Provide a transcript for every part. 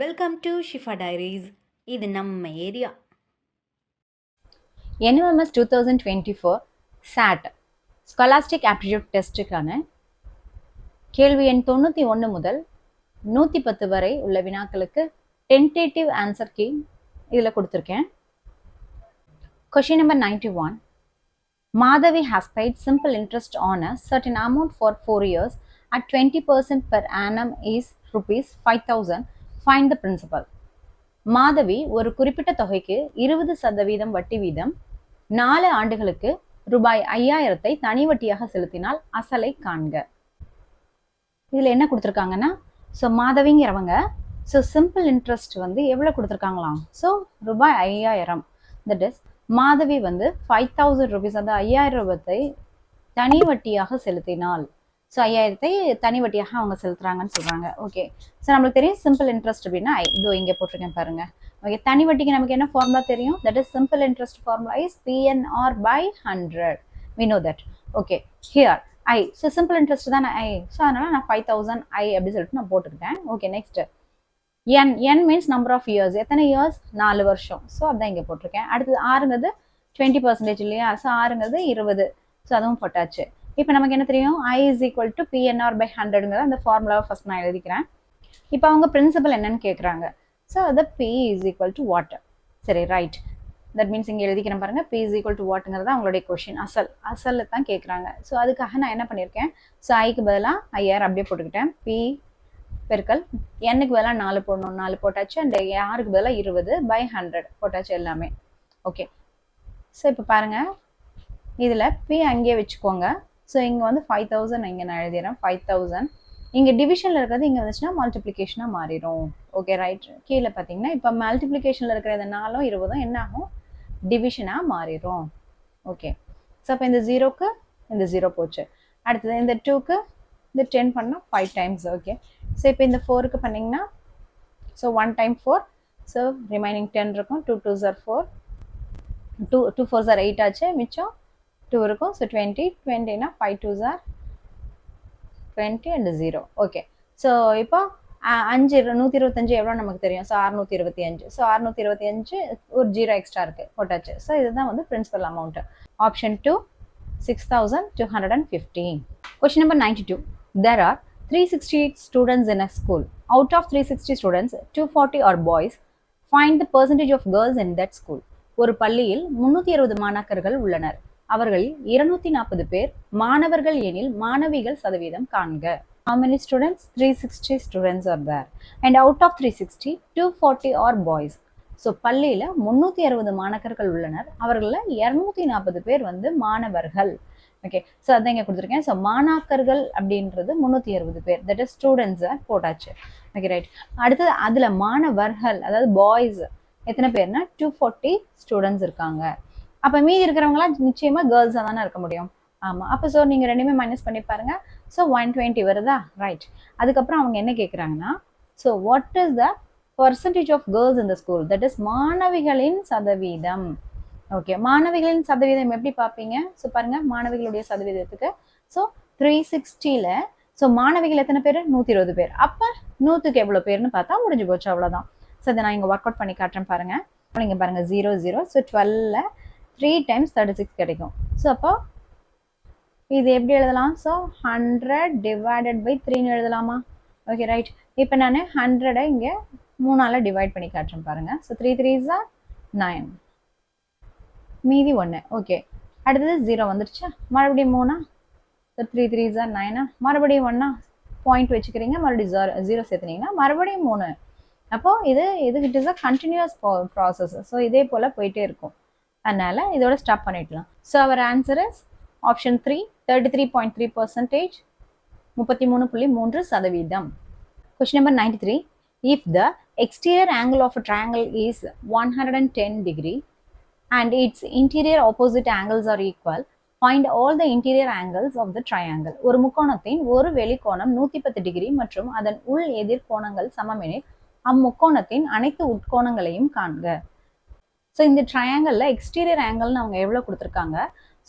Welcome to Shifa diaries. இது நம்ம area. NMMS 2024 SAT ஸ்காலாஸ்டிக் aptitude டெஸ்ட்டுக்கான கேள்வி எண் 91 முதல் 110 வரை உள்ள வினாக்களுக்கு டென்டேட்டிவ் ஆன்சர் கீ இதில் கொடுத்துருக்கேன். Question number 91. Madhavi has paid simple interest on a certain amount for 4 years at 20% per annum is rupees 5,000. Find the principal. Madhavi ஒரு குறிப்பிட்ட தொகைக்கு 20% வட்டி வீதம் 4 ஆண்டுகளுக்கு ரூபாய் 5,000 தனி வட்டியாக செலுத்தினால் அசலை காண்க. இதில் என்ன கொடுத்துருக்காங்கன்னா, ஸோ மாதவிங்கிறவங்க சிம்பிள் இன்ட்ரெஸ்ட் எவ்வளோ கொடுத்துருக்காங்களாம், ஸோ ரூபாய் 5,000. தட் இஸ் மாதவி 5,000 rupees, அந்த 5,000 ரூபாயை தனி வட்டியாக செலுத்தினால், ஸோ 5,000 தனி வட்டியாக அவங்க செலுத்துறாங்கன்னு சொல்கிறாங்க. ஓகே, ஸோ நம்மளுக்கு தெரியும் சிம்பிள் இன்ட்ரெஸ்ட் அப்படின்னா இதோ இங்கே போட்டிருக்கேன் பாருங்க. ஓகே, தனி வட்டிக்கு நமக்கு என்ன ஃபார்முலா தெரியும், that is simple interest formula is PNR by 100. we know that. Okay, here I, so simple interest தான் ஐ, ஸோ அதனால நான் 5,000 ஐ அப்படி சொல்லிட்டு நான் போட்டுக்கிட்டேன். Okay, next n means number of years, எத்தனை இயர்ஸ், 4 வருஷம், ஸோ அதான் இங்கே போட்டிருக்கேன். அடுத்தது ஆறுங்கிறது 20% இல்லையா, ஸோ ஆறுங்கிறது 20, ஸோ அதுவும் போட்டாச்சு. இப்போ நமக்கு என்ன தெரியும், I is equal to PNR by 100ங்கிற அந்த ஃபார்முலாவை ஃபர்ஸ்ட் நான் எழுதிக்கிறேன். இப்போ அவங்க பிரின்சிபல் என்னன்னு கேட்குறாங்க, ஸோ அது P is equal to what. சரி, ரைட், தட் மீன்ஸ் இங்கே எழுதிக்கிறேன் பாருங்க, P is equal to whatங்கிறது அவங்களுடைய கொஷின், அசல் தான் கேட்குறாங்க. ஸோ அதுக்காக நான் என்ன பண்ணியிருக்கேன், ஸோ ஐக்கு பதிலாக 5,000 அப்படியே போட்டுக்கிட்டேன். P பெருக்கல் என்னுக்கு பதிலாக 4 போடணும், 4 போட்டாச்சு. அண்ட் யாருக்கு பதிலாக 20 by 100 போட்டாச்சு எல்லாமே. ஓகே, ஸோ இப்போ பாருங்க, இதில் P அங்கேயே வச்சுக்கோங்க. ஸோ இங்கே 5,000 இங்கே நான் எழுதிடுறேன். 5,000 இங்கே டிவிஷனில் இருக்கிறது இங்கே வந்துச்சுன்னா மல்டிப்ளிகேஷனாக மாறிடும். Okay, right. கீழே பார்த்தீங்கன்னா இப்போ மல்டிப்ளிகேஷனில் இருக்கிற இந்த 4ம் 20ம் என்ன ஆகும், டிவிஷனாக மாறிடும். ஓகே, ஸோ அப்போ இந்த 0க்கு இந்த 0 போச்சு. அடுத்தது இந்த 2க்கு இந்த 10 பண்ணால் 5 times. ஓகே, ஸோ இப்போ இந்த 4க்கு பண்ணிங்கன்னா, ஸோ 1 time 4, ஸோ ரிமைனிங் 10 இருக்கும். 2 2s are 4, 2 4s are 8 ஆச்சு, மிச்சம் 2 இருக்கும். So 20, 20னா 5 2s are 20 and 0. Okay, so இப்போ 5 125 எவ்வளோ நமக்கு தெரியும், ஸோ 625. ஸோ 625 ஒரு 0 எக்ஸ்ட்ரா இருக்குது, போட்டாச்சு. ஸோ இதுதான் principal amount. Option 2 6,215. Question number 92. There are 368 students in a school. Out of 360 students, 240 are boys. Find the percentage of girls in that school. ஒரு பள்ளியில் 360 மாணாக்கர்கள் உள்ளனர். அவர்கள் 240 பேர் மாணவர்கள் எனில் மாணவிகள் சதவீதம் காண்க. How many students? 360 students are there. And out of 360, 240 are boys. So பள்ளியில் 360 மாணாக்கர்கள் உள்ளனர். அவர்களில் 240 பேர் மாணவர்கள். ஓகே, ஸோ அதான் இங்கே கொடுத்துருக்கேன். ஸோ மாணாக்கர்கள் அப்படின்றது 360 பேர், தட் இஸ் ஸ்டூடெண்ட்ஸை போட்டாச்சு. Okay, right. அடுத்தது அதில் மாணவர்கள், அதாவது பாய்ஸ் எத்தனை பேர்னா 240 ஸ்டூடெண்ட்ஸ் இருக்காங்க. அப்போ மீதி இருக்கிறவங்களாம் நிச்சயமாக கேர்ள்ஸாக தானே இருக்க முடியும். ஆமாம், அப்போ ஸோ நீங்கள் ரெண்டுமே மைனஸ் பண்ணி பாருங்க. ஸோ 120 வருதா, ரைட். அதுக்கப்புறம் அவங்க என்ன கேட்குறாங்கன்னா, so what is the percentage of girls in the school, that is மாணவிகளின் சதவீதம். ஓகே, மாணவிகளின் சதவீதம் எப்படி பார்ப்பீங்க, ஸோ பாருங்க, மாணவிகளுடைய சதவீதத்துக்கு ஸோ 360ல் ஸோ மாணவிகள் எத்தனை பேர், 120 பேர். அப்போ 100க்கு எவ்வளோ பேர்னு பார்த்தா முடிஞ்சு போச்சு, அவ்வளோதான். ஸோ இதை நான் இங்கே ஒர்க் அவுட் பண்ணி காட்டுறேன் பாருங்க. இங்கே பாருங்க 0 0, ஸோ 12ல் 3 times 36 கிடைக்கும். ஸோ அப்போ இது எப்படி எழுதலாம், ஸோ 100 divided by 3ன்னு எழுதலாமா. Okay, right. இப்போ நான் 100 இங்கே 3ஆல் டிவைட் பண்ணி காட்டுறேன் பாருங்க. ஸோ 3 3s are 9, மீதி 1. ஓகே, அடுத்தது 0 வந்துருச்சா, மறுபடியும் 3, ஸோ 3 3s are 9, மறுபடியும் 1, பாயிண்ட் வச்சுக்கிறீங்க, மறுபடியும் 0 சேர்த்துனீங்கன்னா மறுபடியும் 3. அப்போது இது it is a continuous process. So இதே போல் போயிட்டே இருக்கும், அதனால் இதோட ஸ்டாப் பண்ணிடலாம். ஸோ அவர் answer is option 3, 33.3%, 33.3%. Question number 93. If the exterior angle of a triangle is 110 degree and its interior opposite angles are equal, find all the interior angles of the triangle. ஒரு முக்கோணத்தின் ஒரு வெளிக்கோணம் 110 degree மற்றும் அதன் உள் எதிர் கோணங்கள் சமமெனில் அம்முக்கோணத்தின் அனைத்து உட்கோணங்களையும் காண்க. ஸோ இந்த ட்ரையாங்கிளில் எக்ஸ்டீரியர் ஆங்கிள்னு அவங்க எவ்வளோ கொடுத்துருக்காங்க,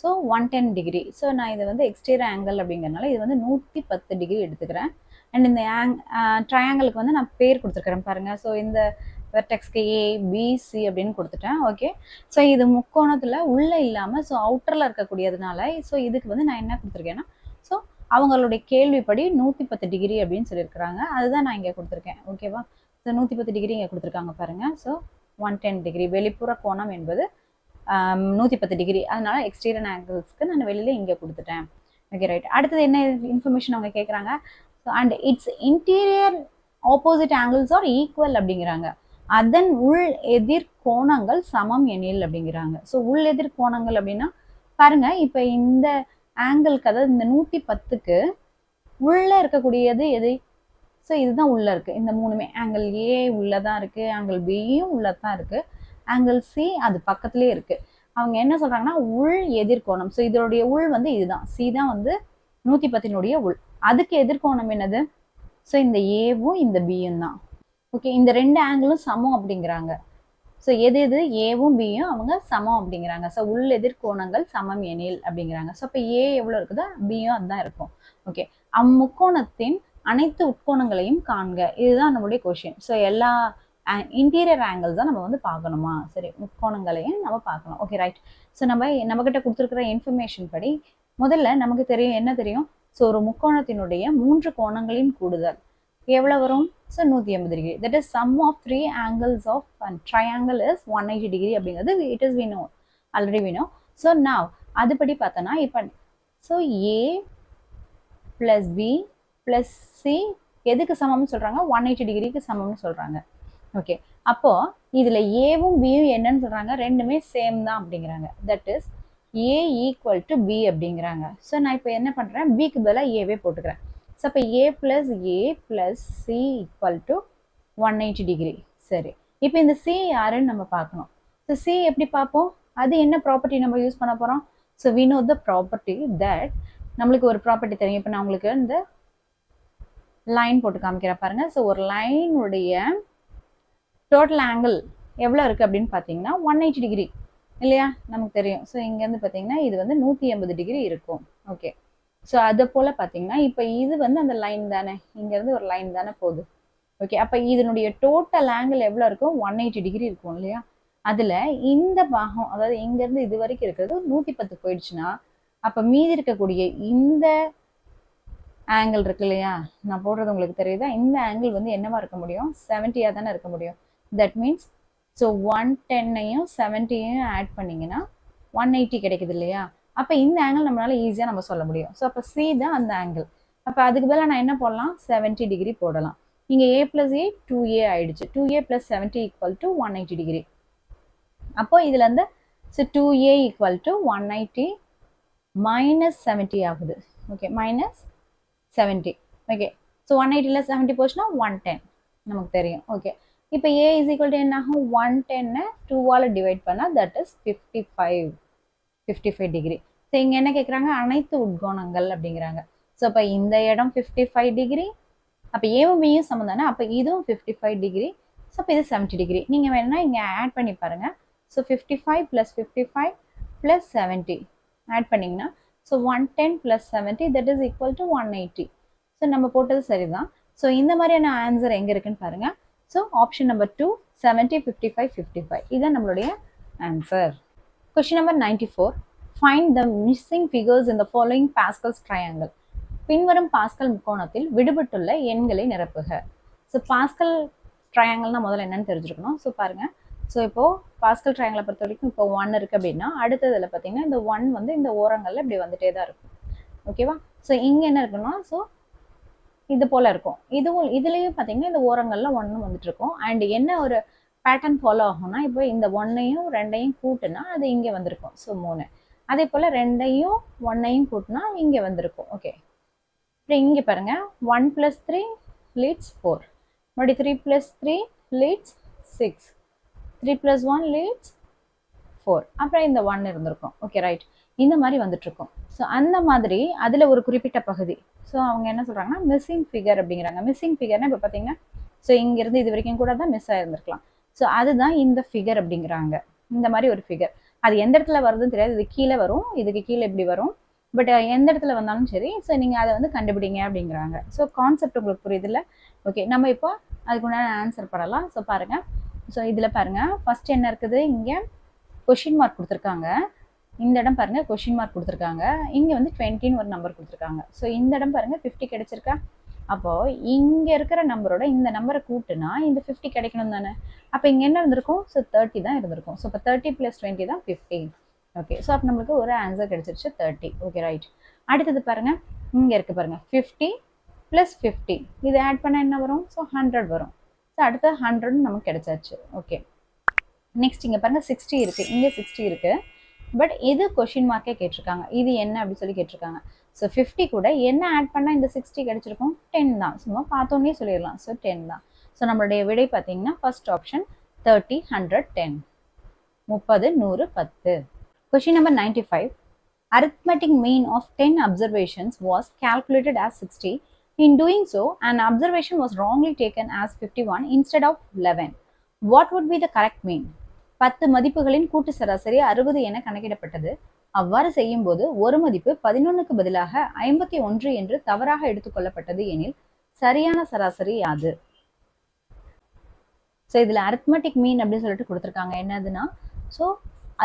ஸோ 110 டிகிரி. ஸோ நான் இது எக்ஸ்டீரியர் ஆங்கிள் அப்படிங்கிறதுனால இது 110 டிகிரி எடுத்துக்கிறேன். அண்ட் இந்த ட்ரையாங்கிளுக்கு வந்து நான் பேர் கொடுத்துருக்குறேன் பாருங்கள். ஸோ இந்த வெர்டெக்ஸ்க்கு ஏபிசி அப்படின்னு கொடுத்துட்டேன். ஓகே, ஸோ இது முக்கோணத்தில் உள்ளே இல்லாமல் ஸோ அவுட்டரில் இருக்கக்கூடியதுனால ஸோ இதுக்கு வந்து நான் என்ன கொடுத்துருக்கேன்னா ஸோ அவங்களுடைய கேள்விப்படி 110 டிகிரி அப்படின்னு சொல்லியிருக்கிறாங்க. அதுதான் நான் இங்கே கொடுத்துருக்கேன். ஓகேவா, ஸோ 110 டிகிரி இங்கே கொடுத்துருக்காங்க பாருங்கள். ஸோ 110 டிகிரி வெளிப்புற கோணம் என்பது 110 டிகிரி. அதனால எக்ஸ்டீரியர் ஆங்கிள்ஸ்க்கு நான் வெளியில் இங்கே கொடுத்துட்டேன். Okay right. அடுத்தது என்ன இன்ஃபர்மேஷன் அவங்க கேட்குறாங்க. So and it's interior opposite angles R equal அப்படிங்கிறாங்க. அதன் உள் எதிர் கோணங்கள் சமம் எனில் அப்படிங்கிறாங்க. ஸோ உள் எதிர் கோணங்கள் அப்படின்னா பாருங்க, இப்போ இந்த ஆங்கிள்க்கு அதாவது இந்த 110க்கு உள்ள இருக்கக்கூடியது எது? ஸோ இதுதான் உள்ள இருக்கு. இந்த மூணுமே ஆங்கிள் ஏ உள்ளதான் இருக்கு, ஆங்கிள் பியும் உள்ளதான் இருக்கு, ஆங்கிள் சி அது பக்கத்துலேயே இருக்கு. அவங்க என்ன சொல்றாங்கன்னா உள் எதிர்கோணம். ஸோ இதோடைய உள் வந்து இதுதான், சி தான் வந்து 110னுடைய உள். அதுக்கு எதிர்கோணம் என்னது? ஸோ இந்த ஏவும் இந்த பியும் தான். ஓகே, இந்த ரெண்டு ஆங்கிளும் சமம் அப்படிங்கிறாங்க. ஸோ எது எது ஏவும் பியும் அவங்க சமம் அப்படிங்கிறாங்க. ஸோ உள் எதிர்கோணங்கள் சமம் எனில் அப்படிங்கிறாங்க. ஸோ இப்போ ஏ எவ்வளோ இருக்குதோ பியும் அதுதான் இருக்கும். ஓகே, அம்முக்கோணத்தின் அனைத்து உட்கோணங்களையும் காண்க, இதுதான் நம்மளுடைய கொஷின். ஸோ எல்லா இன்டீரியர் ஆங்கிள்ஸ் தான் நம்ம வந்து பார்க்கணுமா? சரி, முக்கோணங்களையும் நம்ம பார்க்கணும். Okay right. ஸோ நம்மக்கிட்ட கொடுத்துருக்கிற இன்ஃபர்மேஷன் படி முதல்ல நமக்கு தெரியும் என்ன தெரியும்? ஸோ ஒரு முக்கோணத்தினுடைய 3 கோணங்களின் கூடுதல் எவ்வளோ வரும்? So 180 degree. That is sum of 3 angles of triangle is 180 degree அப்படிங்கிறது it is we know, already we know. So now அதுபடி பார்த்தோன்னா இப்போ so a plus b plus c எதுக்கு சமம்னு சொல்கிறாங்க? 180 டிகிரிக்கு சமம்னு சொல்கிறாங்க. ஓகே, அப்போது இதில் ஏவும் பியும் என்னன்னு சொல்கிறாங்க? ரெண்டுமே சேம் தான் அப்படிங்கிறாங்க. That is A equal to B அப்படிங்கிறாங்க. ஸோ நான் இப்போ என்ன பண்ணுறேன்? பிக்கு பதிலாக ஏவே போட்டுக்கிறேன். ஸோ அப்போ a plus c equal to 180 degree. சரி, இப்போ இந்த சி யாருன்னு நம்ம பார்க்கணும். ஸோ சி எப்படி பார்ப்போம்? அது என்ன ப்ராப்பர்ட்டி நம்ம யூஸ் பண்ண போகிறோம்? So we know the property that நம்மளுக்கு ஒரு ப்ராப்பர்ட்டி தெரியும். இப்போ நான் உங்களுக்கு இந்த லைன் போட்டு காமிக்கிறேன் பாருங்க. ஸோ ஒரு லைனுடைய டோட்டல் ஆங்கிள் எவ்வளோ இருக்குது அப்படின்னு பார்த்தீங்கன்னா 180 டிகிரி இல்லையா? நமக்கு தெரியும். ஸோ இங்கேருந்து பார்த்தீங்கன்னா இது வந்து 180 டிகிரி இருக்கும். ஓகே, ஸோ அதை போல் பார்த்தீங்கன்னா இப்போ இது வந்து அந்த லைன் தானே, இங்கேருந்து ஒரு லைன் தானே போகுது. ஓகே, அப்போ இதனுடைய டோட்டல் ஆங்கிள் எவ்வளோ இருக்கும்? 180 டிகிரி இருக்கும் இல்லையா? அதில் இந்த பாகம் அதாவது இங்கேருந்து இது வரைக்கும் இருக்கிறது 110 போயிடுச்சுன்னா அப்போ மீதி இருக்கக்கூடிய இந்த ஆங்கிள் இருக்கு இல்லையா? நான் போடுறது உங்களுக்கு தெரியுதா? இந்த ஆங்கிள் வந்து என்னவா இருக்க முடியும்? 70யாக தானே இருக்க முடியும். தட் மீன்ஸ் ஸோ 110ஐயும் 70ஐயும் ஆட் பண்ணிங்கன்னா 180 கிடைக்குது இல்லையா? அப்போ இந்த ஆங்கிள் நம்மளால ஈஸியாக நம்ம சொல்ல முடியும். ஸோ அப்போ சி தான் அந்த ஆங்கிள். அப்போ அதுக்கு பதிலாக நான் என்ன போடலாம்? 70 டிகிரி போடலாம். இங்கே ஏ ப்ளஸ் ஏ 2a ஆயிடுச்சு. 2a plus 70 equal to 180 degree. அப்போ இதில் வந்து so 2a equal to 180 minus 70 ஆகுது. Okay, minus 70. ஓகே, ஸோ 180ல் 70 போச்சுன்னா 110 நமக்கு தெரியும். ஓகே, இப்போ ஏ இஸ் ஈக்குவல் டு என்ன ஆகும்? 110 2ஆல் டிவைட் பண்ணால் தட் இஸ் 55 டிகிரி. ஸோ இங்கே என்ன கேட்குறாங்க? அனைத்து உட்கோணங்கள் அப்படிங்கிறாங்க. ஸோ அப்போ இந்த இடம் 55 டிகிரி, அப்போ ஏவும் பியும் சமம் தானே, அப்போ இதுவும் 55 டிகிரி. ஸோ அப்போ இது 70 டிகிரி. நீங்கள் வேணும்னா இங்கே ஆட் பண்ணி பாருங்கள். ஸோ 55 + 55 + 70 ஆட் பண்ணிங்கன்னா so 110 + 70 that is equal to 180. So நம்ம போட்டது சரிதான். ஸோ இந்த மாதிரியான ஆன்சர் எங்கே இருக்குன்னு பாருங்கள். ஸோ ஆப்ஷன் நம்பர் 2 70 55 55 இதுதான் நம்மளுடைய answer. Question number 94. Find the missing figures in the following pascals triangle. பின்வரும் பாஸ்கல் முக்கோணத்தில் விடுபட்டுள்ள எண்களை நிரப்புக. ஸோ பாஸ்கல் ட்ரையாங்கிள்னா முதல்ல என்னன்னு தெரிஞ்சுக்கணும். ஸோ பாருங்கள், ஸோ இப்போது பாஸ்கல் ட்ரையாங்கிளை பொறுத்த வரைக்கும் இப்போ 1 இருக்குது அப்படின்னா அடுத்ததில் பார்த்தீங்கன்னா இந்த 1 வந்து இந்த ஓரங்களில் இப்படி வந்துட்டே தான் இருக்கும். ஓகேவா? ஸோ இங்கே என்ன இருக்குன்னா ஸோ இது போல் இருக்கும். இதுலேயும் பார்த்தீங்கன்னா இந்த ஓரங்களில் 1 வந்துட்டு இருக்கும். அண்ட் என்ன ஒரு பேட்டர்ன் ஃபாலோ ஆகும்னா இப்போ இந்த 1ஐயும் 2ஐயும் கூட்டுனா அது இங்கே வந்திருக்கும். ஸோ 3. அதே போல் 2ஐயும் 1ஐயும் கூட்டினா இங்கே வந்திருக்கும். ஓகே, அப்புறம் இங்கே பாருங்கள் 1 + 3 leads 4, மறுபடியும் 3 + 3 leads 6, 3 + 1 leads 4, அப்புறம் இந்த 1 இருந்திருக்கும். ஓகே ரைட், இந்த மாதிரி வந்துட்டுருக்கும். ஸோ அந்த மாதிரி அதில் ஒரு குறிப்பிட்ட பகுதி ஸோ அவங்க என்ன சொல்கிறாங்கன்னா மிஸ்ஸிங் ஃபிகர் அப்படிங்கிறாங்க. மிஸ்ஸிங் ஃபிகர்னா இப்போ பார்த்தீங்கன்னா ஸோ இங்கேருந்து இது வரைக்கும் கூட தான் மிஸ் ஆகிருந்துருக்கலாம். ஸோ அதுதான் இந்த ஃபிகர் அப்படிங்கிறாங்க. இந்த மாதிரி ஒரு ஃபிகர் அது எந்த இடத்துல வருதுன்னு தெரியாது. இது கீழே வரும், இதுக்கு கீழே இப்படி வரும், பட் எந்த இடத்துல வந்தாலும் சரி, ஸோ நீங்கள் அதை வந்து கண்டுபிடிங்க அப்படிங்கிறாங்க. ஸோ கான்செப்ட் உங்களுக்கு புரியுதுல்ல? ஓகே, நம்ம இப்போ அதுக்குண்டான ஆன்சர் பண்ணலாம். ஸோ பாருங்கள், ஸோ இதில் பாருங்கள், ஃபர்ஸ்ட் என்ன இருக்குது, இங்கே கொஷின் மார்க் கொடுத்துருக்காங்க. இந்த இடம் பாருங்க கொஷின் மார்க் கொடுத்துருக்காங்க. இங்கே வந்து 20ன்னு ஒரு நம்பர் கொடுத்துருக்காங்க. ஸோ இந்த இடம் பாருங்க 50 கிடைச்சிருக்கா. அப்போ இங்கே இருக்கிற நம்பரோட இந்த நம்பரை கூட்டுனா இந்த 50 கிடைக்கணும் தானே. அப்போ இங்கே என்ன இருந்திருக்கும், ஸோ 30 தான் இருந்திருக்கும். ஸோ இப்போ 30 + 20 தான் 50. ஓகே, ஸோ அப்போ நம்மளுக்கு ஒரு ஆன்சர் கிடைச்சிருச்சு 30. Okay, right. அடுத்தது பாருங்க, இங்கே இருக்கு பாருங்க 50 + 50, இது ஆட் பண்ணால் என்ன வரும், ஸோ 100 வரும். ஸோ அடுத்த 100 நமக்கு கிடைச்சாச்சு. ஓகே, நெக்ஸ்ட் இங்கே பாருங்க 60 இருக்கு, இங்கே 60 இருக்கு. பட் இது கொஷின் மார்க்கே கேட்டிருக்காங்க, இது என்ன அப்படி சொல்லி கேட்டிருக்காங்க. ஸோ 50 கூட என்ன ஆட் பண்ணால் இந்த 60 கிடைச்சிருக்கும், 10 தான். சும்மா பார்த்தோன்னே சொல்லிடலாம். ஸோ 10 தான். ஸோ நம்மளுடைய விடை பார்த்தீங்கன்னா first option 30, 100, 10. 30, 100, 10. Question number 95. Arithmetic mean of 10 observations was calculated as 60. In doing so, an observation was wrongly taken as 51 instead of 11. What would be the correct mean? 10 மதிப்புகளின் கூட்டு சராசரி 60 என கணக்கிடப்பட்டது. அவ்வாறு செய்யும் போது ஒரு மதிப்பு 11க்கு பதிலாக 51 என்று தவறாக எடுத்துக்கொள்ளப்பட்டது எனில் சரியான சராசரி யாது? ஸோ இதில் அரித்மெட்டிக் மீன் அப்படின்னு சொல்லிட்டு கொடுத்துருக்காங்க. என்னதுன்னா, ஸோ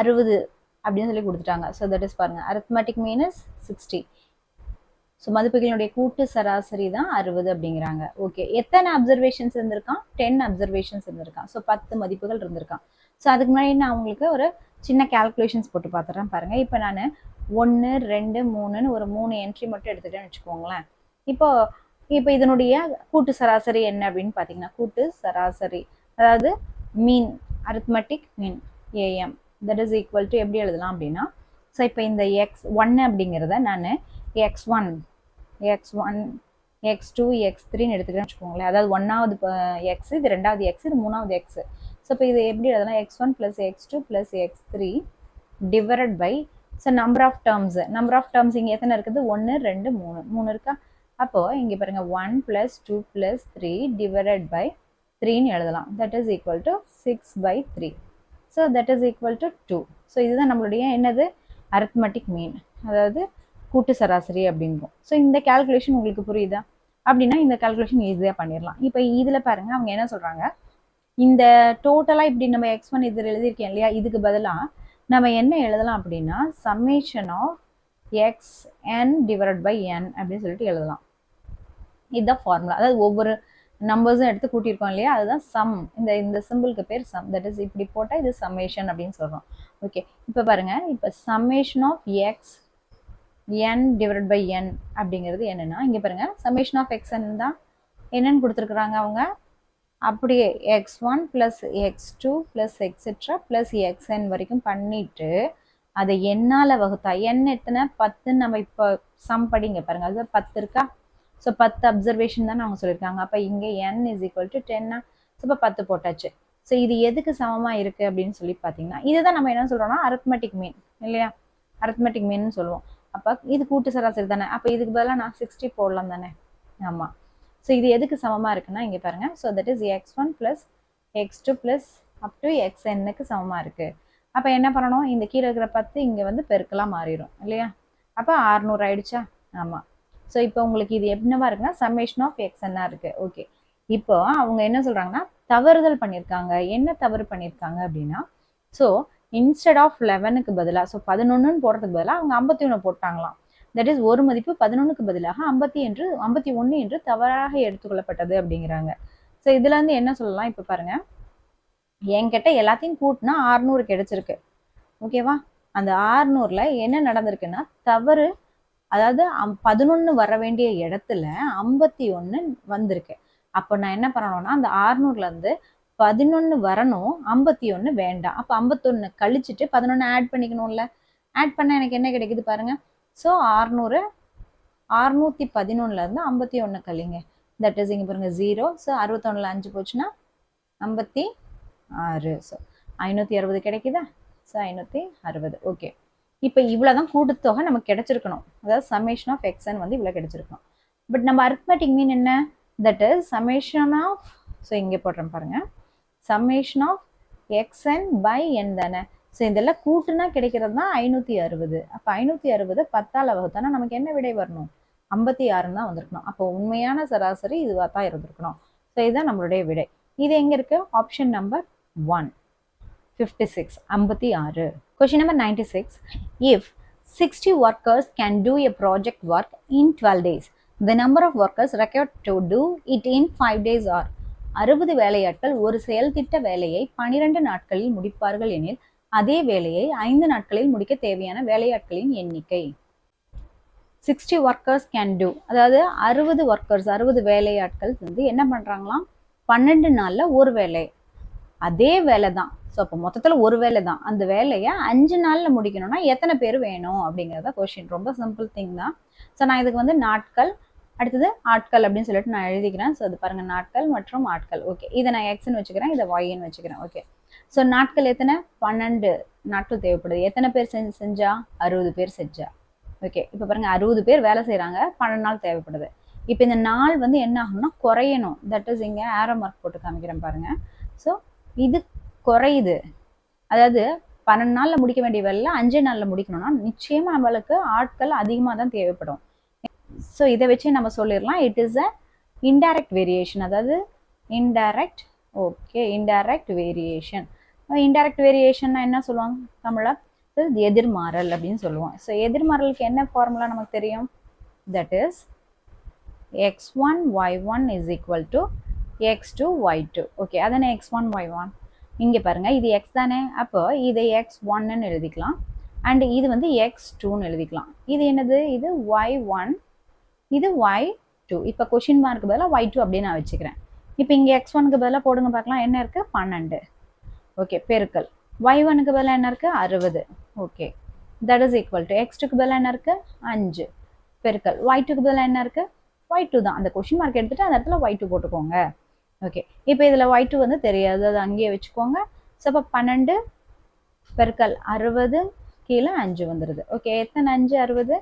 60 அப்படின்னு சொல்லி கொடுத்துட்டாங்க. ஸோ தட் இஸ் பாருங்க, அரித்மெட்டிக் மீன் இஸ் 60. ஸோ மதிப்புகளினுடைய கூட்டு சராசரி தான் 60 அப்படிங்கிறாங்க. ஓகே, எத்தனை அப்சர்வேஷன்ஸ் இருந்திருக்கான், 10 அப்சர்வேஷன்ஸ் இருந்திருக்கான். ஸோ 10 மதிப்புகள் இருந்திருக்கான். ஸோ அதுக்கு முன்னாடி நான் உங்களுக்கு ஒரு சின்ன கேல்குலேஷன்ஸ் போட்டு பார்த்துறேன் பாருங்க. இப்போ நான் 1, 2, 3ன்னு ஒரு 3 என்ட்ரி மட்டும் எடுத்துட்டேன்னு வச்சுக்கோங்களேன். இப்போ இதனுடைய கூட்டு சராசரி என்ன அப்படின்னு பார்த்தீங்கன்னா, கூட்டு சராசரி அதாவது mean, arithmetic mean AM that is equal to எப்படி எழுதலாம் அப்படின்னா, ஸோ இப்போ இந்த x1 அப்படிங்கிறத நான் x1, x2, x3ன்னு எடுத்துக்கிறேன்னு வச்சுக்கோங்களேன். அதாவது 1வது எக்ஸ், இது 2வது எக்ஸ், இது 3வது எக்ஸ். ஸோ இப்போ இது எப்படி எழுதலாம், x1 + x2 + x3 divided by, so number of terms இங்கே எத்தனை இருக்குது, 1, 2, 3 இருக்கா. அப்போது இங்கே பாருங்கள் 1 + 2 + 3 டிவைடட் பை 3ன்னு எழுதலாம். That is equal to 6/3. So that is equal to 2. So இதுதான் நம்மளுடைய என்னது, அரித்மெட்டிக் மீன், அதாவது கூட்டு சராசரி அப்படிங்கும். ஸோ இந்த கால்குலேஷன் உங்களுக்கு புரியுதா அப்படின்னா இந்த கால்குலேஷன் ஈஸியாக பண்ணிடலாம். இப்போ இதில் பாருங்கள் அவங்க என்ன சொல்கிறாங்க, இந்த டோட்டலாக இப்படி நம்ம x1 இதில் எழுதியிருக்கேன் இல்லையா, இதுக்கு பதிலாக நம்ம என்ன எழுதலாம் அப்படின்னா summation of xn divided by n அப்படின்னு சொல்லிட்டு எழுதலாம். இதுதான் ஃபார்முலா. அதாவது ஒவ்வொரு நம்பர்ஸும் எடுத்து கூட்டியிருக்கோம் இல்லையா, அதுதான் சம். இந்த சிம்பிளுக்கு பேர் சம். தட் இஸ் இப்படி போட்டால் இது சம்மேஷன் அப்படின்னு சொல்கிறோம். ஓகே, இப்போ பாருங்கள், இப்போ summation of x n divided by n அப்படிங்கிறது என்னென்னா, இங்கே பாருங்கள் சம்மேஷன் ஆஃப் xn தான் என்னன்னு கொடுத்துருக்குறாங்க அவங்க. அப்படியே x1 + x2 + எக்ஸெட்ரா + xn வரைக்கும் பண்ணிட்டு அதை என்னால் வகுத்தா, n எத்தனை 10 நம்ம இப்போ சம் படிங்க பாருங்கள், அது 10 இருக்கா. ஸோ 10 அப்சர்வேஷன் தான் அவங்க சொல்லியிருக்காங்க. அப்போ இங்கே n = 10. ஸோ இப்போ 10 போட்டாச்சு. ஸோ இது எதுக்கு சமமாக இருக்குது அப்படின்னு சொல்லி பார்த்தீங்கன்னா, இதுதான் நம்ம என்ன சொல்கிறோம்னா அரித்மெட்டிக் மீன் இல்லையா, அரித்மெட்டிக் மீன்னு சொல்லுவோம். அப்போ இது கூட்டு சராசரி தானே. அப்போ இதுக்கு பதிலாக நான் 60 போடலாம் தானே. ஆமாம். ஸோ இது எதுக்கு சமமாக இருக்குன்னா இங்கே பாருங்கள், so that is x1 + x2 + up to xnக்கு சமமாக இருக்குது. அப்போ என்ன பண்ணணும், இந்த கீழே இருக்கிற 10 இங்கே வந்து பெருக்கெல்லாம் மாறிடும் இல்லையா. அப்போ 600 ஆயிடுச்சா. ஆமாம். ஸோ இப்போ உங்களுக்கு இது என்னவா இருக்குன்னா சம்மேஷன் ஆஃப் xnஆ இருக்குது. ஓகே, இப்போ அவங்க என்ன சொல்கிறாங்கன்னா தவறுதல் பண்ணியிருக்காங்க. என்ன தவறு பண்ணியிருக்காங்க அப்படின்னா, ஸோ இன்ஸ்டெட் ஆஃப் 11க்கு பதிலாக, ஸோ 11ன்னு போடுறதுக்கு பதிலாக அவங்க 51 போட்டாங்களாம். தட் இஸ் ஒரு மதிப்பு 11க்கு பதிலாக 51 என்று தவறாக எடுத்துக்கொள்ளப்பட்டது அப்படிங்கிறாங்க. ஸோ இதுல இருந்து என்ன சொல்லலாம், இப்போ பாருங்க, என்கிட்ட எல்லாத்தையும் கூட்டினா 600 கிடைச்சிருக்கு. ஓகேவா, அந்த 600ல் என்ன நடந்திருக்குன்னா தவறு, அதாவது 11 வர வேண்டிய இடத்துல 51 வந்திருக்கு. அப்போ நான் என்ன பண்ணணும்னா அந்த 600லேருந்து 11 வரணும், 51 வேண்டாம். அப்போ 51 கழிச்சுட்டு 11 ஆட் பண்ணிக்கணும்ல. ஆட் பண்ண எனக்கு என்ன கிடைக்குது பாருங்க. ஸோ 611லேருந்து 51 கழிங்க. தட் இஸ் இங்கே பாருங்க 0. ஸோ 61ல் 5 போச்சுன்னா 56. ஸோ 560 கிடைக்குதா. ஸோ 560. ஓகே, இப்போ இவ்வளோ தான் கூட்டுத்தொகை நமக்கு கிடைச்சிருக்கணும். அதாவது சம்மேஷன் ஆஃப் xn வந்து இவ்வளோ கிடைச்சிருக்கணும். பட் நம்ம அரித்மெட்டிக் மீன் என்ன, that is summation of, so இங்கே போடுறேன் பாருங்க, summation of xn by n தானே. ஸோ இதெல்லாம் கூட்டுனா கிடைக்கிறது தான் 560. அப்போ 560 10ஆல் வகுத்தானா நமக்கு என்ன விடை வரணும்? 56 தான் வந்திருக்கணும். அப்போ உண்மையான சராசரி இதுவாக தான் இருந்திருக்கணும். ஸோ இதுதான் நம்மளுடைய விடை. இது எங்கே இருக்கு? Option number 1, 56, 56. Question number 96. If 60 workers can do a project work in 12 days, the number of workers required to do it in 5 days are 60 வேலையாட்கள் ஒரு செயல்திட்ட வேலையை 12 நாட்களில் முடிப்பார்கள் எனில் அதே வேலையை 5 நாட்களில் முடிக்க தேவையான வேலையாட்களின் எண்ணிக்கை. 60 workers can do, அதாவது 60 workers 60 வேலையாட்கள் வந்து என்ன பண்றாங்களாம்? 12 நாள்ல ஒரு வேலை, அதே வேலை தான். ஸோ அப்போ மொத்தத்தில் ஒரு வேலை தான். அந்த வேலையை 5 நாளில் முடிக்கணும்னா எத்தனை பேர் வேணும் அப்படிங்கிறத கொஷின். ரொம்ப சிம்பிள் திங் தான். ஸோ நான் இதுக்கு வந்து நாட்கள், அடுத்தது ஆட்கள் அப்படின்னு சொல்லிட்டு நான் எழுதிக்கிறேன். ஸோ அது பாருங்கள், நாட்கள் மற்றும் ஆட்கள். ஓகே, இதை நான் எக்ஸ்ன்னு வச்சுக்கிறேன், இதை ஒய்ன்னு வச்சுக்கிறேன். ஓகே, ஸோ நாட்கள் எத்தனை? 12 நாட்கள் தேவைப்படுது. எத்தனை பேர் செஞ்சா? 60 பேர் செஞ்சா. ஓகே, இப்போ பாருங்கள், 60 பேர் வேலை செய்கிறாங்க, 12 நாள் தேவைப்படுது. இப்போ இந்த நாள் வந்து என்ன ஆகணும்னா குறையணும். தட் இஸ் இங்கே ஆரோ மார்க் போட்டு காமிக்கிறேன் பாருங்கள். ஸோ இது குறையுது. அதாவது 12 நாளில் முடிக்க வேண்டிய வேலை 5 நாளில் முடிக்கணும்னா நிச்சயமாக நம்மளுக்கு ஆட்கள் அதிகமாக தான் தேவைப்படும். ஸோ இதை வச்சு நம்ம சொல்லிடலாம், it is a indirect variation. அதாவது indirect, okay, indirect variation. Indirect வேரியேஷன்னா என்ன சொல்லுவாங்க தமிழில்? எதிர்மாறல் அப்படின்னு சொல்லுவோம். ஸோ எதிர்மாறலுக்கு என்ன ஃபார்முலா நமக்கு தெரியும்? That is x1 y1 is equal to x2 y2. Okay, அதானே x1 y1. இங்கே பாருங்கள், இது x தானே, அப்போ இதை x1ன்னு எழுதிக்கலாம், அண்ட் இது வந்து x2ன்னு எழுதிக்கலாம். இது என்னது? இது y1, இது y2. இப்போ கொஷின் மார்க்கு பதிலாக y2 அப்படின்னு நான் வச்சுக்கிறேன். இப்போ இங்கே x1க்கு பதிலாக போடுங்க பார்க்கலாம், என்ன இருக்குது? 12. ஓகே, பெருக்கல் y1க்கு பதிலாக என்ன இருக்குது? 60. Okay, that is equal to x2க்கு பதிலாக என்ன இருக்குது? 5 பெருக்கல் y2க்கு பதிலாக என்ன இருக்குது? y2 தான். அந்த கொஷின் மார்க் எடுத்துகிட்டு அந்த இடத்துல y2 போட்டுக்கோங்க. ஓகே, இப்போ இதில் y2 வந்து தெரியாது, அது அங்கேயே வச்சுக்கோங்க. ஸோ அப்போ 12 பெருக்கல் 60 கீழே 5 வந்துடுது. ஓகே, எத்தனை 5? 60.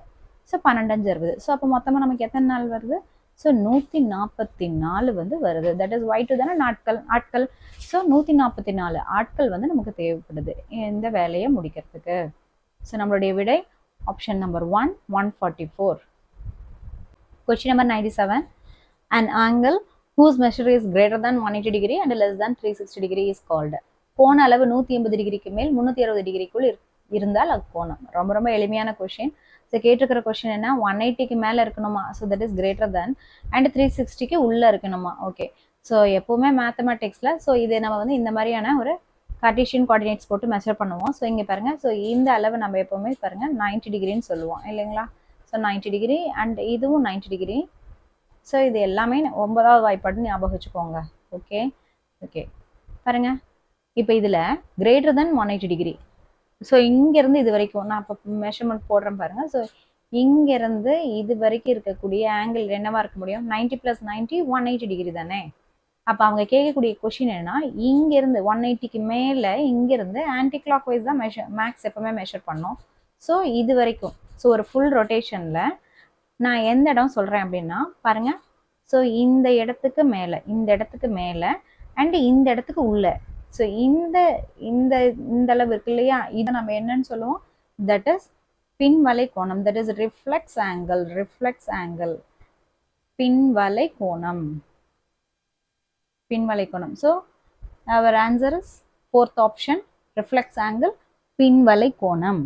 ஸோ 12 5 60. ஸோ அப்போ மொத்தமாக நமக்கு எத்தனை நாள் வருது? ஸோ 144 வந்து வருது. தட் இஸ் y2 தானே ஆட்கள். ஸோ 144 ஆட்கள் வந்து நமக்கு தேவைப்படுது இந்த வேலையை முடிக்கிறதுக்கு. ஸோ நம்மளுடைய விடை option number 1, 144. Question number 97. An angle whose measure is greater than 180 degree and less than 360 degree is called. கோண அளவு 180 டிகிரிக்கு மேல் 360 டிகிரிக்குள் இருந்தால் அது கோணம். ரொம்ப ரொம்ப எளிமையான கொஷின். ஸோ கேட்டிருக்கிற கொஷின் என்ன? 180க்கு மேலே இருக்கணுமா? So that is greater than, and 360க்கு உள்ளே இருக்கணுமா? ஓகே, ஸோ எப்போவுமே மேத்தமெட்டிக்ஸில் ஸோ இது நம்ம வந்து இந்த மாதிரியான ஒரு கார்ட்டீசியன் கோஆர்டினேட்ஸ் போட்டு மெஷர் பண்ணுவோம். ஸோ இங்கே பாருங்கள், ஸோ இந்த அளவு நம்ம எப்போவுமே பாருங்கள் 90 டிகிரின்னு சொல்லுவோம் இல்லைங்களா? ஸோ 90 டிகிரி அண்ட் இதுவும் 90 டிகிரி. ஸோ இது எல்லாமே 9வது வாய்ப்பாடு ஞாபகம் வச்சுக்கோங்க. ஓகே ஓகே, பாருங்கள், இப்போ இதில் கிரேட்டர் தென் 180 டிகிரி. ஸோ இங்கேருந்து இது வரைக்கும் நான் இப்போ மெஷர்மெண்ட் போடுறேன் பாருங்கள். ஸோ இங்கேருந்து இது வரைக்கும் இருக்கக்கூடிய ஆங்கிள் என்னவாக இருக்க முடியும்? 90 + 90 180 டிகிரி தானே. அப்போ அவங்க கேட்கக்கூடிய கொஷின் என்னன்னா, இங்கேருந்து 180க்கு மேலே இங்கேருந்து ஆன்டி கிளாக் வைஸ் தான் மேக்ஸ் எப்போவுமே மெஷர் பண்ணோம். ஸோ இது வரைக்கும், ஸோ ஒரு ஃபுல் ரொட்டேஷனில் நான் எந்த இடம் சொல்கிறேன் அப்படின்னா பாருங்கள், ஸோ இந்த இடத்துக்கு மேலே, இந்த இடத்துக்கு மேலே அண்டு இந்த இடத்துக்கு உள்ளே. ஸோ இந்த இந்த இந்த அளவு இருக்கு இல்லையா, இதை நம்ம என்னன்னு சொல்லுவோம்? தட் இஸ் பின்வலை கோணம். That is reflex angle. Reflex angle, பின்வலை கோணம், பின்வலை கோணம். So our answer is 4th option, reflex angle, பின்வலை கோணம்.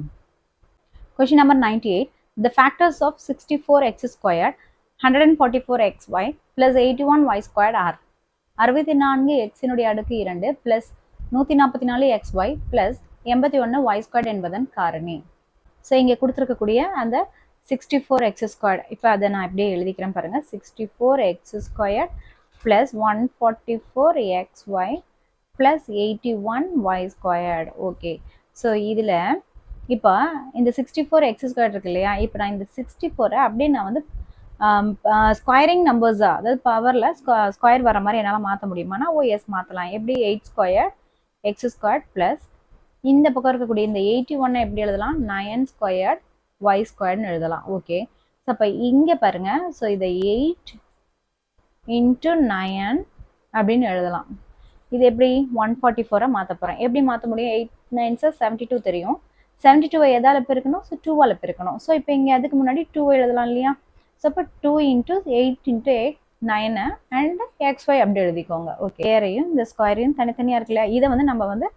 Question number 98. The factors of 64x squared, 144xy plus 81y squared are 64x அடுக்கு 2 plus 144xy plus 81y squared என்பதன் காரணி. So இங்கே கொடுத்துருக்கக்கூடிய அந்த 64x squared, இப்போ அதை நான் அப்படியே எழுதிக்கிறேன் பாருங்கள். 64x squared plus 144xy plus 81y squared. Okay, so இதில் இப்போ இந்த 64x squared இருக்கு இல்லையா, இப்போ நான் இந்த 64 அப்படியே நான் வந்து ஸ்கொயரிங் நம்பர்ஸாக, அதாவது பவரில் ஸ்கொயர் வர மாதிரி என்னால் மாற்ற முடியுமானா எஸ் மாற்றலாம். எப்படி? 8 ஸ்கொயர் எக்ஸ் ஸ்கொயர்ட் ப்ளஸ் இந்த பக்கம் இருக்கக்கூடிய இந்த 81 எப்படி எழுதலாம்? 9 ஸ்கொயர்ட் ஒய் ஸ்கொயர்ட்னு எழுதலாம். ஓகே, ஸோ அப்போ இங்கே பாருங்கள், ஸோ இதை 8 × 9 அப்படின்னு எழுதலாம். இது எப்படி? 144 மாற்ற போகிறேன். எப்படி மாற்ற முடியும்? 8 9s 72 தெரியும். 72 எதால பெருக்கணும்? ஸோ 2ஆல் பெருக்கணும். ஸோ இப்போ இங்கே அதுக்கு முன்னாடி 2 எழுதலாம் இல்லையா? ஸோ அப்போ 2 × 8 × 8 9 அண்ட் xy அப்படி எழுதிக்கோங்க. ஓகே, ஏரையும் இந்த ஸ்கொயரையும் தனித்தனியாக இருக்கு இல்லையா? இதை வந்து நம்ம வந்து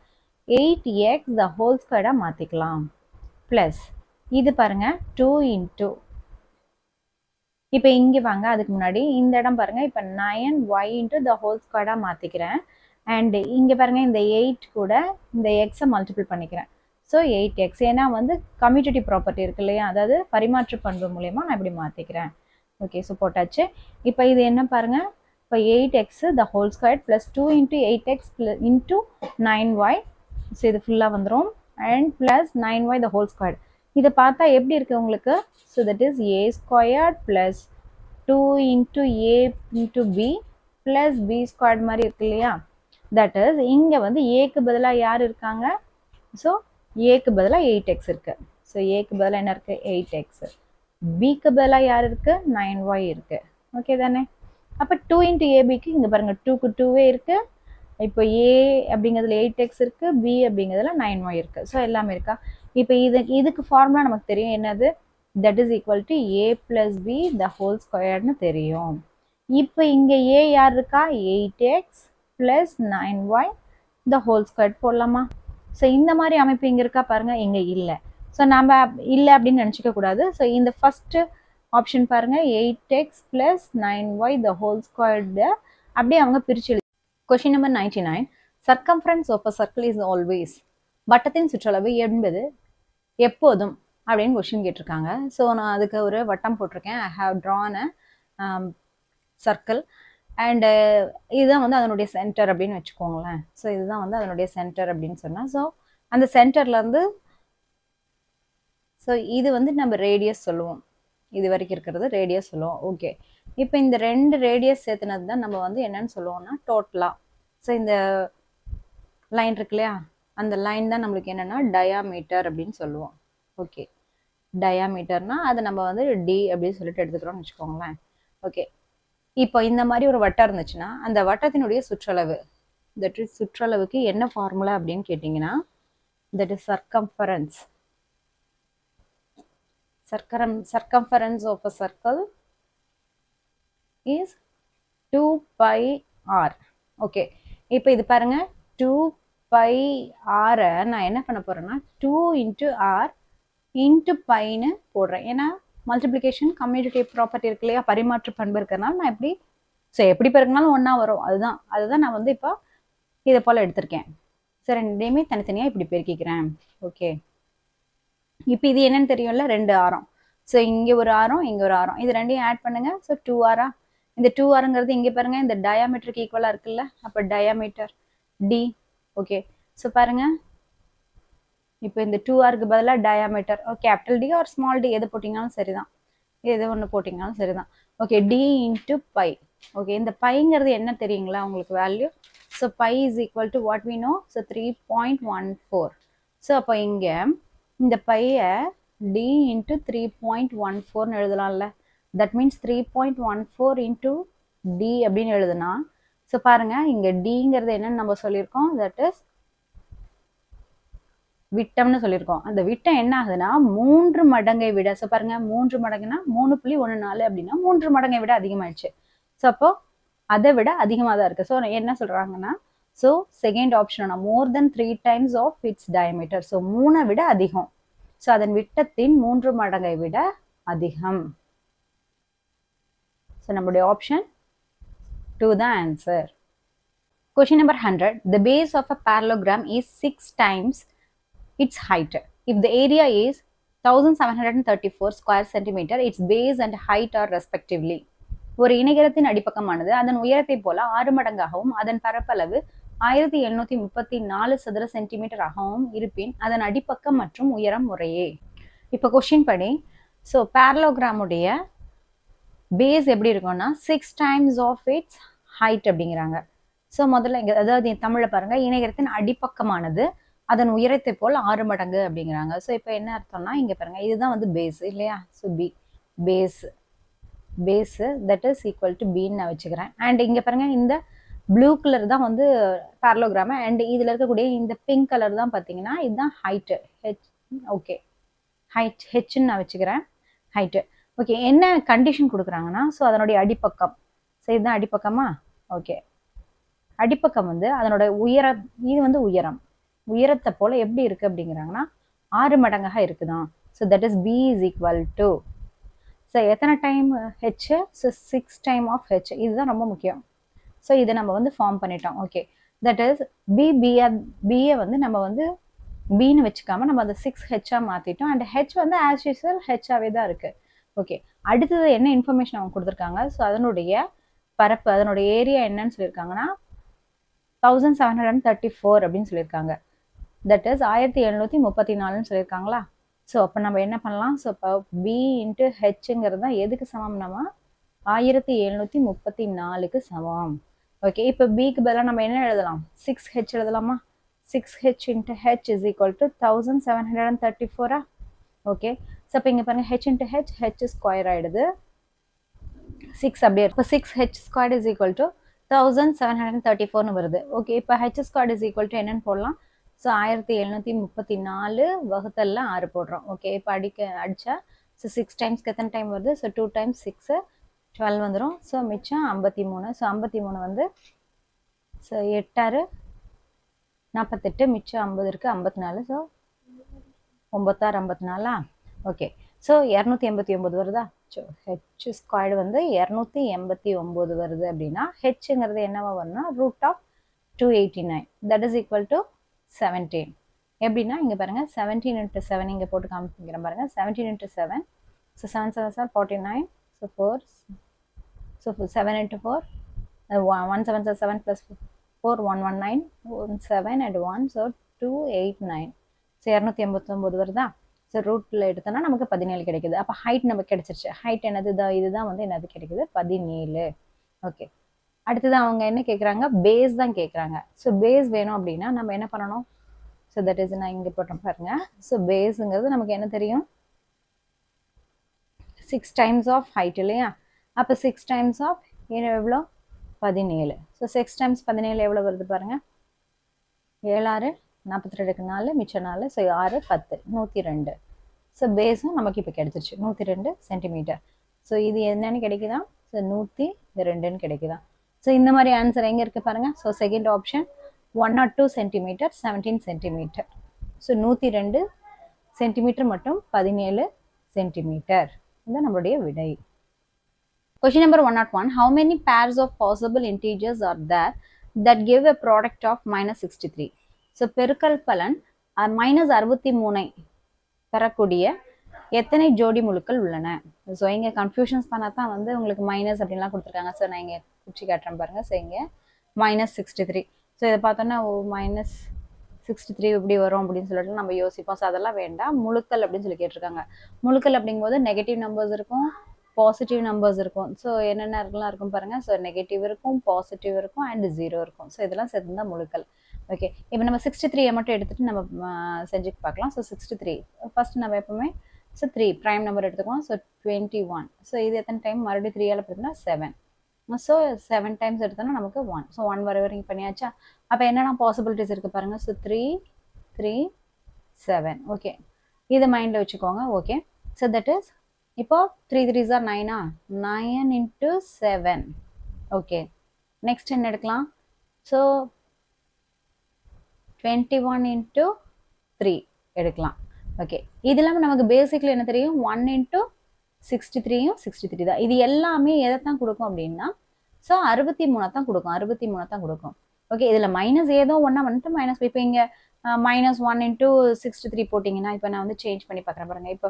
8x the whole square மாற்றிக்கலாம். ப்ளஸ் இது பாருங்க 2 × இப்போ இங்கே வாங்க, அதுக்கு முன்னாடி இந்த இடம் பாருங்க, இப்போ 9y × the whole square மாற்றிக்கிறேன். அண்ட் இங்கே பாருங்க, இந்த 8 கூட இந்த எக்ஸை மல்டிபிள் பண்ணிக்கிறேன். ஸோ 8x, ஏன்னா வந்து கம்யூட்டேட்டிவ் ப்ராப்பர்ட்டி இருக்கு இல்லையா, அதாவது பரிமாற்று பண்பு மூலயமா நான் இப்படி மாற்றிக்கிறேன். ஓகே, ஸோ போட்டாச்சு. இப்போ இது என்ன பாருங்க, இப்போ 8x the whole square plus 2 × 8x × 9y, so இது ஃபுல்லாக வந்துடும். And plus 9y the whole square. இதை பார்த்தா எப்படி இருக்குது உங்களுக்கு? So that is a squared plus 2 × a × b plus b squared மாதிரி இருக்கு இல்லையா? தட் இஸ் இங்கே வந்து ஏக்கு பதிலாக யார் இருக்காங்க? ஸோ ஏக்கு பதிலாக 8x இருக்குது. ஸோ ஏக்கு பதிலாக என்ன இருக்குது? 8x. பிக்கு பதிலாக யார் இருக்குது? 9y இருக்குது. ஓகே தானே? அப்போ 2 × ஏபிக்கு இங்கே பாருங்கள், 2க்கு 2வே இருக்குது. இப்போ ஏ அப்படிங்கிறதுல 8x இருக்குது, பி அப்படிங்கிறதுல 9y இருக்குது. ஸோ எல்லாமே இருக்கா? இப்போ இதுக்கு ஃபார்முலா நமக்கு தெரியும், என்னது? That is equal to a + b the whole squaredனு தெரியும். இப்போ இங்கே a யார் இருக்கா? 8x + 9y the whole squared போடலாமா? ஸோ இந்த மாதிரி அமைப்பு இங்கே இருக்கா பாருங்க, இங்கே இல்லை. ஸோ நம்ம இல்லை அப்படின்னு நினச்சிக்க கூடாது. ஸோ இந்த ஃபர்ஸ்ட் ஆப்ஷன் பாருங்க, 8x + 9y the whole squared அப்படியே அவங்க பிரிச்சு. Question number 99. Circumference of a circle is always. வட்டத்தின் சுற்றளவு என்பது எப்போதும் அப்படின்னு கொஸ்டின் கேட்டிருக்காங்க. ஸோ நான் அதுக்கு ஒரு வட்டம் போட்டிருக்கேன். I have drawn a circle and இதுதான் வந்து அதனுடைய சென்டர் அப்படின்னு வச்சுக்கோங்களேன். ஸோ இதுதான் வந்து அதனுடைய சென்டர் அப்படின்னு சொன்னால், ஸோ அந்த சென்டர்லேருந்து ஸோ இது வந்து நம்ம ரேடியஸ் சொல்லுவோம். இது வரைக்கும் இருக்கிறது ரேடியஸ் சொல்லுவோம். ஓகே, இப்போ இந்த 2 ரேடியஸ் சேர்த்துனது தான் நம்ம வந்து என்னன்னு சொல்லுவோம்னா டோட்டலாக. ஸோ இந்த லைன் இருக்கு இல்லையா, அந்த லைன் தான் நம்மளுக்கு என்னென்னா டயாமீட்டர் அப்படின்னு சொல்லுவோம். ஓகே, டயாமீட்டர்னா அதை நம்ம வந்து டி அப்படின்னு சொல்லிட்டு எடுத்துக்கிறோம்னு வச்சுக்கோங்களேன். ஓகே, இப்போ இந்த மாதிரி ஒரு வட்டம் இருந்துச்சுன்னா அந்த வட்டத்தினுடைய சுற்றளவு, தட் இஸ் சுற்றளவுக்கு என்ன ஃபார்முலா அப்படின்னு கேட்டிங்கன்னா, that is circumference. Circumference of a circle is 2 pi r. Okay, இப்போ இது பாருங்க, 2 pi r நான் என்ன பண்ண போறேன்னா 2 × r × பைன்னு போடுறேன். ஏன்னா மல்டிப்ளிகேஷன் கம்யூட்டேட்டிவ் ப்ராப்பர்ட்டி இருக்கு இல்லையா, பரிமாற்று பண்பு இருக்கிறதுனால நான் எப்படி எப்படி பெருக்கினாலும் ஒன்றா வரும். அதுதான் நான் வந்து இப்போ இதை போல் எடுத்திருக்கேன். சரி, ரெண்டையுமே தனித்தனியாக இப்படி பெருக்கிக்கிறேன். ஓகே, இப்போ இது என்னன்னு தெரியும்ல, 2 ஆரம். ஸோ இங்கே ஒரு ஆரம், இங்கே ஒரு ஆரம், இது ரெண்டையும் ஆட் பண்ணுங்க. ஸோ 2 ஆரா, இந்த 2 ஆருங்கிறது இங்கே பாருங்க இந்த டயாமீட்டருக்கு ஈக்குவலாக இருக்குல்ல, அப்போ டயாமீட்டர் டி. ஓகே, ஸோ பாருங்க, இப்போ இந்த 2r பதிலாக diameter capital D or small D எது போட்டிங்கனாலும் சரிதான், எது ஒன்று போட்டிங்கனாலும் சரிதான். Okay, D × by. ஓகே, இந்த பைங்கிறது என்ன தெரியுங்களா உங்களுக்கு value? So pi is equal to what we know, so 3.14. So அப்போ இங்கே இந்த பையை d × 3.14 எழுதலாம்ல. தட் மீன்ஸ் 3.14 × d அப்படின்னு எழுதுனா, ஸோ பாருங்க இங்கே டிங்கிறது என்னன்னு நம்ம சொல்லியிருக்கோம், தட் இஸ் விட்டம்னு சொல்லியிருக்கோம். அந்த விட்டம் என்ன ஆகுதுன்னா 3 மடங்கை விட, ஸோ பாருங்க 3 மடங்குனா 3.14 அப்படின்னா 3 மடங்கை விட அதிகமாயிடுச்சு. ஸோ அப்போ அதை விட அதிகமாக தான் இருக்குது. ஸோ என்ன சொல்கிறாங்கன்னா, so second option more then 3 times of its diameter. So 3 விட அதிகம். ஸோ அதன் விட்டத்தின் 3 மடங்கை விட அதிகம். ஸோ நம்முடைய ஆப்ஷன் 2 தான் answer. Question number 100. The base of a parallelogram is 6 times its height. If the area is 1734 square centimeter, its base and height are respectively. ஒரு இணைகரத்தின் அடிப்பக்கமானது அதன் உயரத்தை போல 6 மடங்காகவும் அதன் பரப்பளவு 1734 சதுர சென்டிமீட்டர் ஆகவும் இருப்பின் அதன் அடிப்பக்கம் மற்றும் உயரம் முறையே. இப்போ கொஸ்டின் படி, ஸோ பேரலோகிராமுடைய பேஸ் எப்படி இருக்கும்னா 6 times ஆஃப் இட்ஸ் ஹைட் அப்படிங்கிறாங்க. ஸோ முதல்ல இங்கே, அதாவது தமிழில் பாருங்கள், இணைகரத்தின் அடிப்பக்கமானது அதன் உயரத்தை போல் 6 மடங்கு அப்படிங்கிறாங்க. ஸோ இப்போ என்ன அர்த்தம்னா, இங்கே பாருங்கள், இதுதான் வந்து பேஸ் இல்லையா. So b base that is equal to பின்னு நான் வச்சுக்கிறேன். அண்ட் இங்கே பாருங்கள், இந்த ப்ளூ கலர் தான் வந்து பேரலோகிராம் அண்ட் இதில் இருக்கக்கூடிய இந்த பிங்க் கலர் தான் பார்த்தீங்கன்னா இதுதான் ஹைட்டு ஹெச். ஓகே, ஹைட் ஹெச்ன்னு நான் வச்சுக்கிறேன், ஹைட்டு. ஓகே, என்ன கண்டிஷன் கொடுக்குறாங்கன்னா, ஸோ அதனுடைய அடிப்பக்கம், ஸோ இதுதான் அடிப்பக்கமா? ஓகே, அடிப்பக்கம் வந்து அதனோட இது வந்து உயரத்தை போல எப்படி இருக்கு அப்படிங்கிறாங்கன்னா 6 மடங்காக இருக்குதான். So that is b is equal to, so எத்தனை time H? So 6 time of H. இதுதான் ரொம்ப முக்கியம். ஸோ இதை நம்ம வந்து ஃபார்ம் பண்ணிட்டோம். ஓகே, தட் இஸ் பியை வந்து நம்ம வந்து பின்னு வச்சுக்காம நம்ம அந்த 6H மாற்றிட்டோம். அண்ட் ஹெச் வந்து ஆஸ் யூஸ்வல் ஹெச்சாவே தான் இருக்கு. ஓகே, அடுத்தது என்ன இன்ஃபர்மேஷன் அவங்க கொடுத்துருக்காங்க? ஸோ அதனுடைய பரப்பு, அதனுடைய ஏரியா என்னன்னு சொல்லியிருக்காங்கன்னா 1734 அப்படின்னு சொல்லியிருக்காங்க. தட் இஸ் 1734ன்னு சொல்லியிருக்காங்களா? ஸோ அப்போ நம்ம என்ன பண்ணலாம்? ஸோ இப்போ பி இன்ட்டு ஹெச்ங்கிறது தான் எதுக்கு சமம்? நம்ம 1734க்கு சமம். ஓகே, இப்போ பிக்கு பதிலாக நம்ம என்ன எழுதலாம்? 6H எழுதலாமா? 6H into H is equal to 1734. Okay, so இப்போ இங்கே பாருங்கள், H into H ஸ்கொயர் ஆகிடுது, 6 அப்படியே. இப்போ 6H square is equal to 1734ன்னு வருது. ஓகே, இப்போ H square is equal to என்னன்னு போடலாம்? ஸோ 1734 வகுத்தல்ல 6 போடுறோம். ஓகே, இப்போ அடித்தா ஸோ 6 டைம்ஸ்க்கு எத்தனை டைம் வருது? ஸோ 2 டைம்ஸ் 6 12 வந்துடும். ஸோ மிச்சம் 53. ஸோ 53 வந்து ஸோ 8 48, மிச்சம் 50 இருக்குது, 54. ஸோ 9 54. ஓகே, ஸோ 289 வருதா? ஸோ ஹெச் ஸ்கொயர்டு வந்து 289 வருது. அப்படின்னா ஹெச்ங்கிறது என்னவா வரும்னா √289, தட் இஸ் ஈக்குவல் டு 17. எப்படின்னா இங்கே பாருங்கள், 17 into 7 இங்கே போட்டு காமிக்கிறேன் பாருங்கள். 17 into 7, so 7 7 are 49, so 4, so 7 into 4, 1 7 7 plus 4 119, 7 and 1, so 289. So 289 வருதா? ஸோ ரூட்டில் எடுத்தோன்னா நமக்கு 17 கிடைக்குது. அப்போ ஹைட் நமக்கு கிடைச்சிருச்சு. ஹைட் என்னது? இதுதான் வந்து என்னது கிடைக்குது? 17. ஓகே, அடுத்தது அவங்க என்ன கேட்குறாங்க? பேஸ் தான் கேட்குறாங்க. ஸோ பேஸ் வேணும் அப்படின்னா நம்ம என்ன பண்ணணும்? ஸோ தட் இஸ், நான் இங்கே போட்டோம் பாருங்க. ஸோ பேஸுங்கிறது நமக்கு என்ன தெரியும்? 6 டைம்ஸ் ஆஃப் ஹைட் இல்லையா? அப்போ 6 டைம்ஸ் ஆஃப் எவ்வளோ? 17. ஸோ 6 டைம்ஸ் 17 எவ்வளோ வருது பாருங்க? 7 6 42 4, மிச்சம் 4, ஸோ 6 10 102. ஸோ பேஸும் நமக்கு இப்போ கிடைச்சிருச்சு 102 சென்டிமீட்டர். ஸோ இது என்னன்னு கிடைக்குதா? ஸோ 102ன்னு கிடைக்குதா? ஸோ இந்த மாதிரி ஆன்சர் எங்கே இருக்குது பாருங்கள். So second option 102 centimetre 17 centimetre. So 102 centimetre மற்றும் 17 சென்டிமீட்டர். இதுதான் நம்மளுடைய விடை. Question number 101. How many pairs of possible integers are there that give a product of -63? So பெருக்கல் பலன் -63 பெறக்கூடிய எத்தனை ஜோடி முழுக்கள் உள்ளன? ஸோ இங்கே கன்ஃபியூஷன்ஸ் பண்ண தான் வந்து உங்களுக்கு மைனஸ் அப்படின்லாம் கொடுத்துருக்காங்க. ஸோ நான் இங்கே குச்சி காட்டுறேன் பாருங்கள். ஸோ இங்கே -63. ஸோ இதை பார்த்தோன்னா -63 இப்படி வரும் அப்படின்னு சொல்லிட்டு நம்ம யோசிப்போம். ஸோ அதெல்லாம் வேண்டாம். முழுக்கள் அப்படின்னு சொல்லி கேட்டிருக்காங்க. முழுக்கள் அப்படிங்கும்போது நெகட்டிவ் நம்பர்ஸ் இருக்கும், பாசிட்டிவ் நம்பர்ஸ் இருக்கும். ஸோ என்னென்ன இருக்கும் பாருங்கள். ஸோ நெகட்டிவ் இருக்கும், பாசிட்டிவ் இருக்கும் அண்ட் 0 இருக்கும். ஸோ இதெல்லாம் சேர்த்து தான் முழுக்கள். ஓகே, இப்போ நம்ம 63 மட்டும் எடுத்துகிட்டு நம்ம செஞ்சு பார்க்கலாம். ஸோ 63 ஃபர்ஸ்ட் நம்ம எப்பவுமே ஸோ 3 ப்ரைம் நம்பர் எடுத்துக்கலாம். ஸோ 21. ஸோ இது எத்தனை டைம்? மறுபடியும் 3ஆல் பார்த்தீங்கன்னா 7. ஸோ 7 டைம்ஸ் எடுத்தோன்னா நமக்கு 1. ஸோ 1 வரைக்கும் பண்ணியாச்சா? அப்போ என்னென்ன பாசிபிலிட்டிஸ் இருக்குது பாருங்கள். ஸோ 3 3 7. ஓகே, இதை மைண்டில் வச்சுக்கோங்க. ஓகே, ஸோ தட் இஸ் இப்போ 3 3s are 9. 9 into 7. Okay, next என்ன எடுக்கலாம்? ஸோ 21 into 3 எடுக்கலாம். ஓகே, இது இல்லாமல் நமக்கு பேசிக்லி என்ன தெரியும்? 1 into 63யும் 63 தான். இது எல்லாமே எதை தான் கொடுக்கும் அப்படின்னா ஸோ 63 தான் கொடுக்கும். 63 தான் கொடுக்கும். ஓகே, இதில் மைனஸ் ஏதோ ஒன்றா வந்துட்டு மைனஸ். இப்போ இங்கே -1 into 63 போட்டிங்கன்னா, இப்போ நான் வந்து சேஞ்ச் பண்ணி பார்க்குறேன் பாருங்கள். இப்போ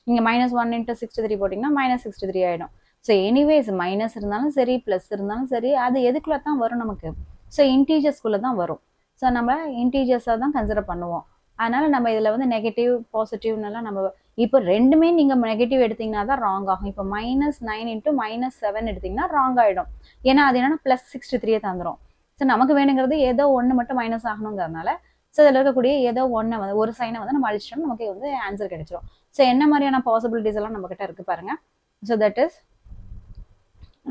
இங்கே -1 into 63 போட்டிங்கன்னா -63 ஆகிடும். ஸோ எனிவேஸ் மைனஸ் இருந்தாலும் சரி ப்ளஸ் இருந்தாலும் சரி அது எதுக்குள்ளே தான் வரும் நமக்கு? ஸோ இன்டீஜர்ஸ்குள்ளே தான் வரும். ஸோ நம்ம இன்டீஜர்ஸாக தான் கன்சிடர் பண்ணுவோம். அதனால் நம்ம இதில் வந்து நெகட்டிவ் பாசிட்டிவ்னெல்லாம் நம்ம இப்போ ரெண்டுமே நீங்கள் நெகட்டிவ் எடுத்திங்கன்னா தான் ராங் ஆகும். இப்போ -9 into -7 எடுத்திங்கன்னா ராங் ஆகிடும். ஏன்னா அது என்னென்னா +63 தந்துடும். ஸோ நமக்கு வேணுங்கிறது ஏதோ ஒன்று மட்டும் மைனஸ் ஆகணுங்கிறதுனால ஸோ இதில் இருக்கக்கூடிய ஏதோ ஒன்று வந்து ஒரு சைனை வந்து நம்ம அழிச்சிட்டோம், நமக்கு வந்து ஆன்சர் கிடைச்சிடும். ஸோ என்ன மாதிரியான பாசிபிலிட்டிஸ் எல்லாம் நம்மக்கிட்ட இருக்குது பாருங்கள். ஸோ தட் இஸ்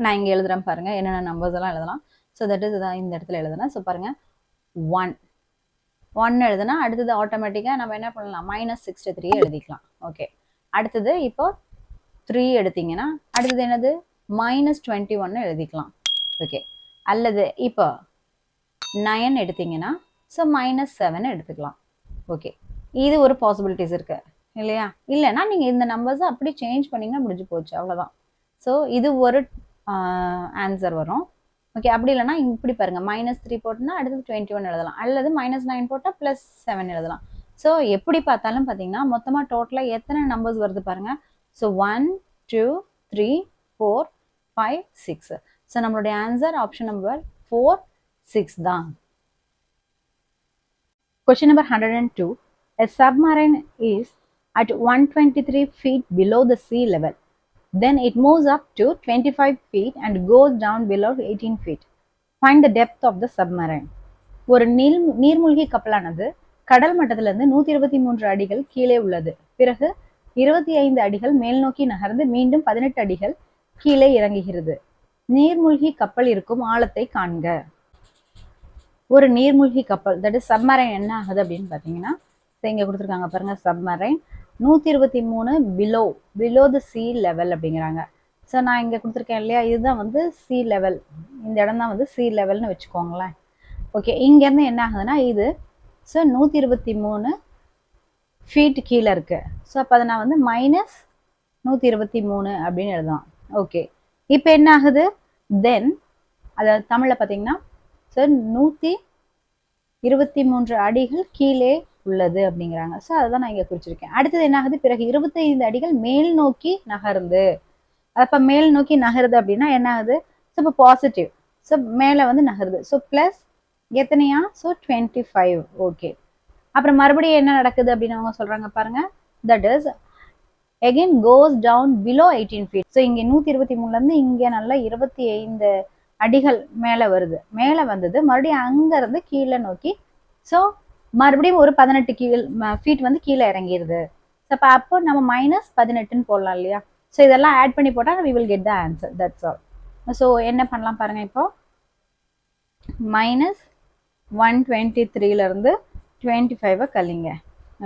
நான் இங்கே எழுதுகிறேன் பாருங்கள், என்னென்ன நம்பர்ஸ் எல்லாம் எழுதலாம். ஸோ தட் இஸ் இதான் இந்த இடத்துல எழுதுனா. ஸோ பாருங்கள் 1 1 எழுதுனா அடுத்தது ஆட்டோமேட்டிக்காக நம்ம என்ன பண்ணலாம், -63 எழுதிக்கலாம். ஓகே, அடுத்தது இப்போ 3 எடுத்தீங்கன்னா அடுத்தது என்னது -21 எழுதிக்கலாம். ஓகே, அல்லது இப்போ 9 எடுத்தீங்கன்னா ஸோ -7 எடுத்துக்கலாம். ஓகே, இது ஒரு பாசிபிலிட்டிஸ் இருக்கு இல்லையா? இல்லைன்னா நீங்கள் இந்த நம்பர்ஸை அப்படி சேஞ்ச் பண்ணிங்கன்னா முடிஞ்சு போச்சு, அவ்வளோதான். ஸோ இது ஒரு ஆன்சர் வரும். ஓகே, அப்படி இல்லைனா இப்படி பாருங்கள், -3 போட்டோம்னா அடுத்தது 21 எழுதலாம், அல்லது -9 போட்டால் +7 எழுதலாம். ஸோ எப்படி பார்த்தாலும் பார்த்தீங்கன்னா மொத்தமாக டோட்டலாக எத்தனை நம்பர்ஸ் வருது பாருங்கள். ஸோ 1 2 3 4 5 6. ஸோ நம்மளுடைய ஆன்சர் ஆப்ஷன் நம்பர் 4 6 தான். Question number 102. A submarine is at 123 feet below the sea level. Then it moves up to 25 feet and goes down below 18 feet. Find the depth of the submarine. ஒரு நீர்மூழ்கி கப்பலானது கடல் மட்டத்திலிருந்து 123 அடிகள் கீழே உள்ளது. பிறகு 25 அடிகள் மேல் நோக்கி நகர்ந்து மீண்டும் 18 அடிகள் கீழே இறங்குகிறது. நீர்மூழ்கி கப்பல் இருக்கும் ஆழத்தை காண்க. ஒரு நீர்மூழ்கி கப்பல், தட் இஸ் சப்மரைன், என்ன ஆகுது அப்படின்னு பார்த்தீங்கன்னா இங்கே கொடுத்துருக்காங்க பாருங்க, submarine 123 below the C level அப்படிங்கிறாங்க. ஸோ நான் இங்கே கொடுத்துருக்கேன் இல்லையா, இதுதான் வந்து சி லெவல், இந்த இடம் தான் வந்து சி லெவல்னு வச்சுக்கோங்களேன். ஓகே, இங்கேருந்து என்ன ஆகுதுன்னா இது ஸோ 123 ஃபீட் கீழே இருக்கு. ஸோ அப்போ அதை நான் வந்து -123 அப்படின்னு எழுதலாம். ஓகே, இப்போ என்ன ஆகுது, தென் அதை தமிழில் பார்த்தீங்கன்னா ஸோ 123 அடிகள் கீழே உள்ளது அப்படிங்கிறாங்க. ஸோ அதுதான் நான் இங்கே குறிச்சிருக்கேன். அடுத்தது என்ன ஆகுது, பிறகு 25 அடிகள் மேல் நோக்கி நகர்ந்து. அப்போ மேல் நோக்கி நகருது அப்படின்னா என்ன ஆகுது, ஸோ இப்போ பாசிட்டிவ், ஸோ மேலே வந்து நகருது. ஸோ ப்ளஸ் எத்தனையா, ஸோ 25. ஓகே, அப்புறம் மறுபடியும் என்ன நடக்குது அப்படின்னு அவங்க சொல்கிறாங்க பாருங்க, that is again goes down below 18 feet. ஸோ இங்கே 123லேருந்து இங்கே நல்லா 25 அடிகள் மேலே வருது. மேலே வந்தது மறுபடியும் அங்கேருந்து கீழே நோக்கி ஸோ மறுபடியும் ஒரு 18 ஃபீட் வந்து கீழே இறங்கிடுது. ஸோ அப்போ நம்ம -18ன்னு போடலாம் இல்லையா? ஸோ இதெல்லாம் ஆட் பண்ணி போட்டால் we will get the answer, that's all. So என்ன பண்ணலாம் பாருங்கள், இப்போ -123லேருந்து 25 கழிங்க.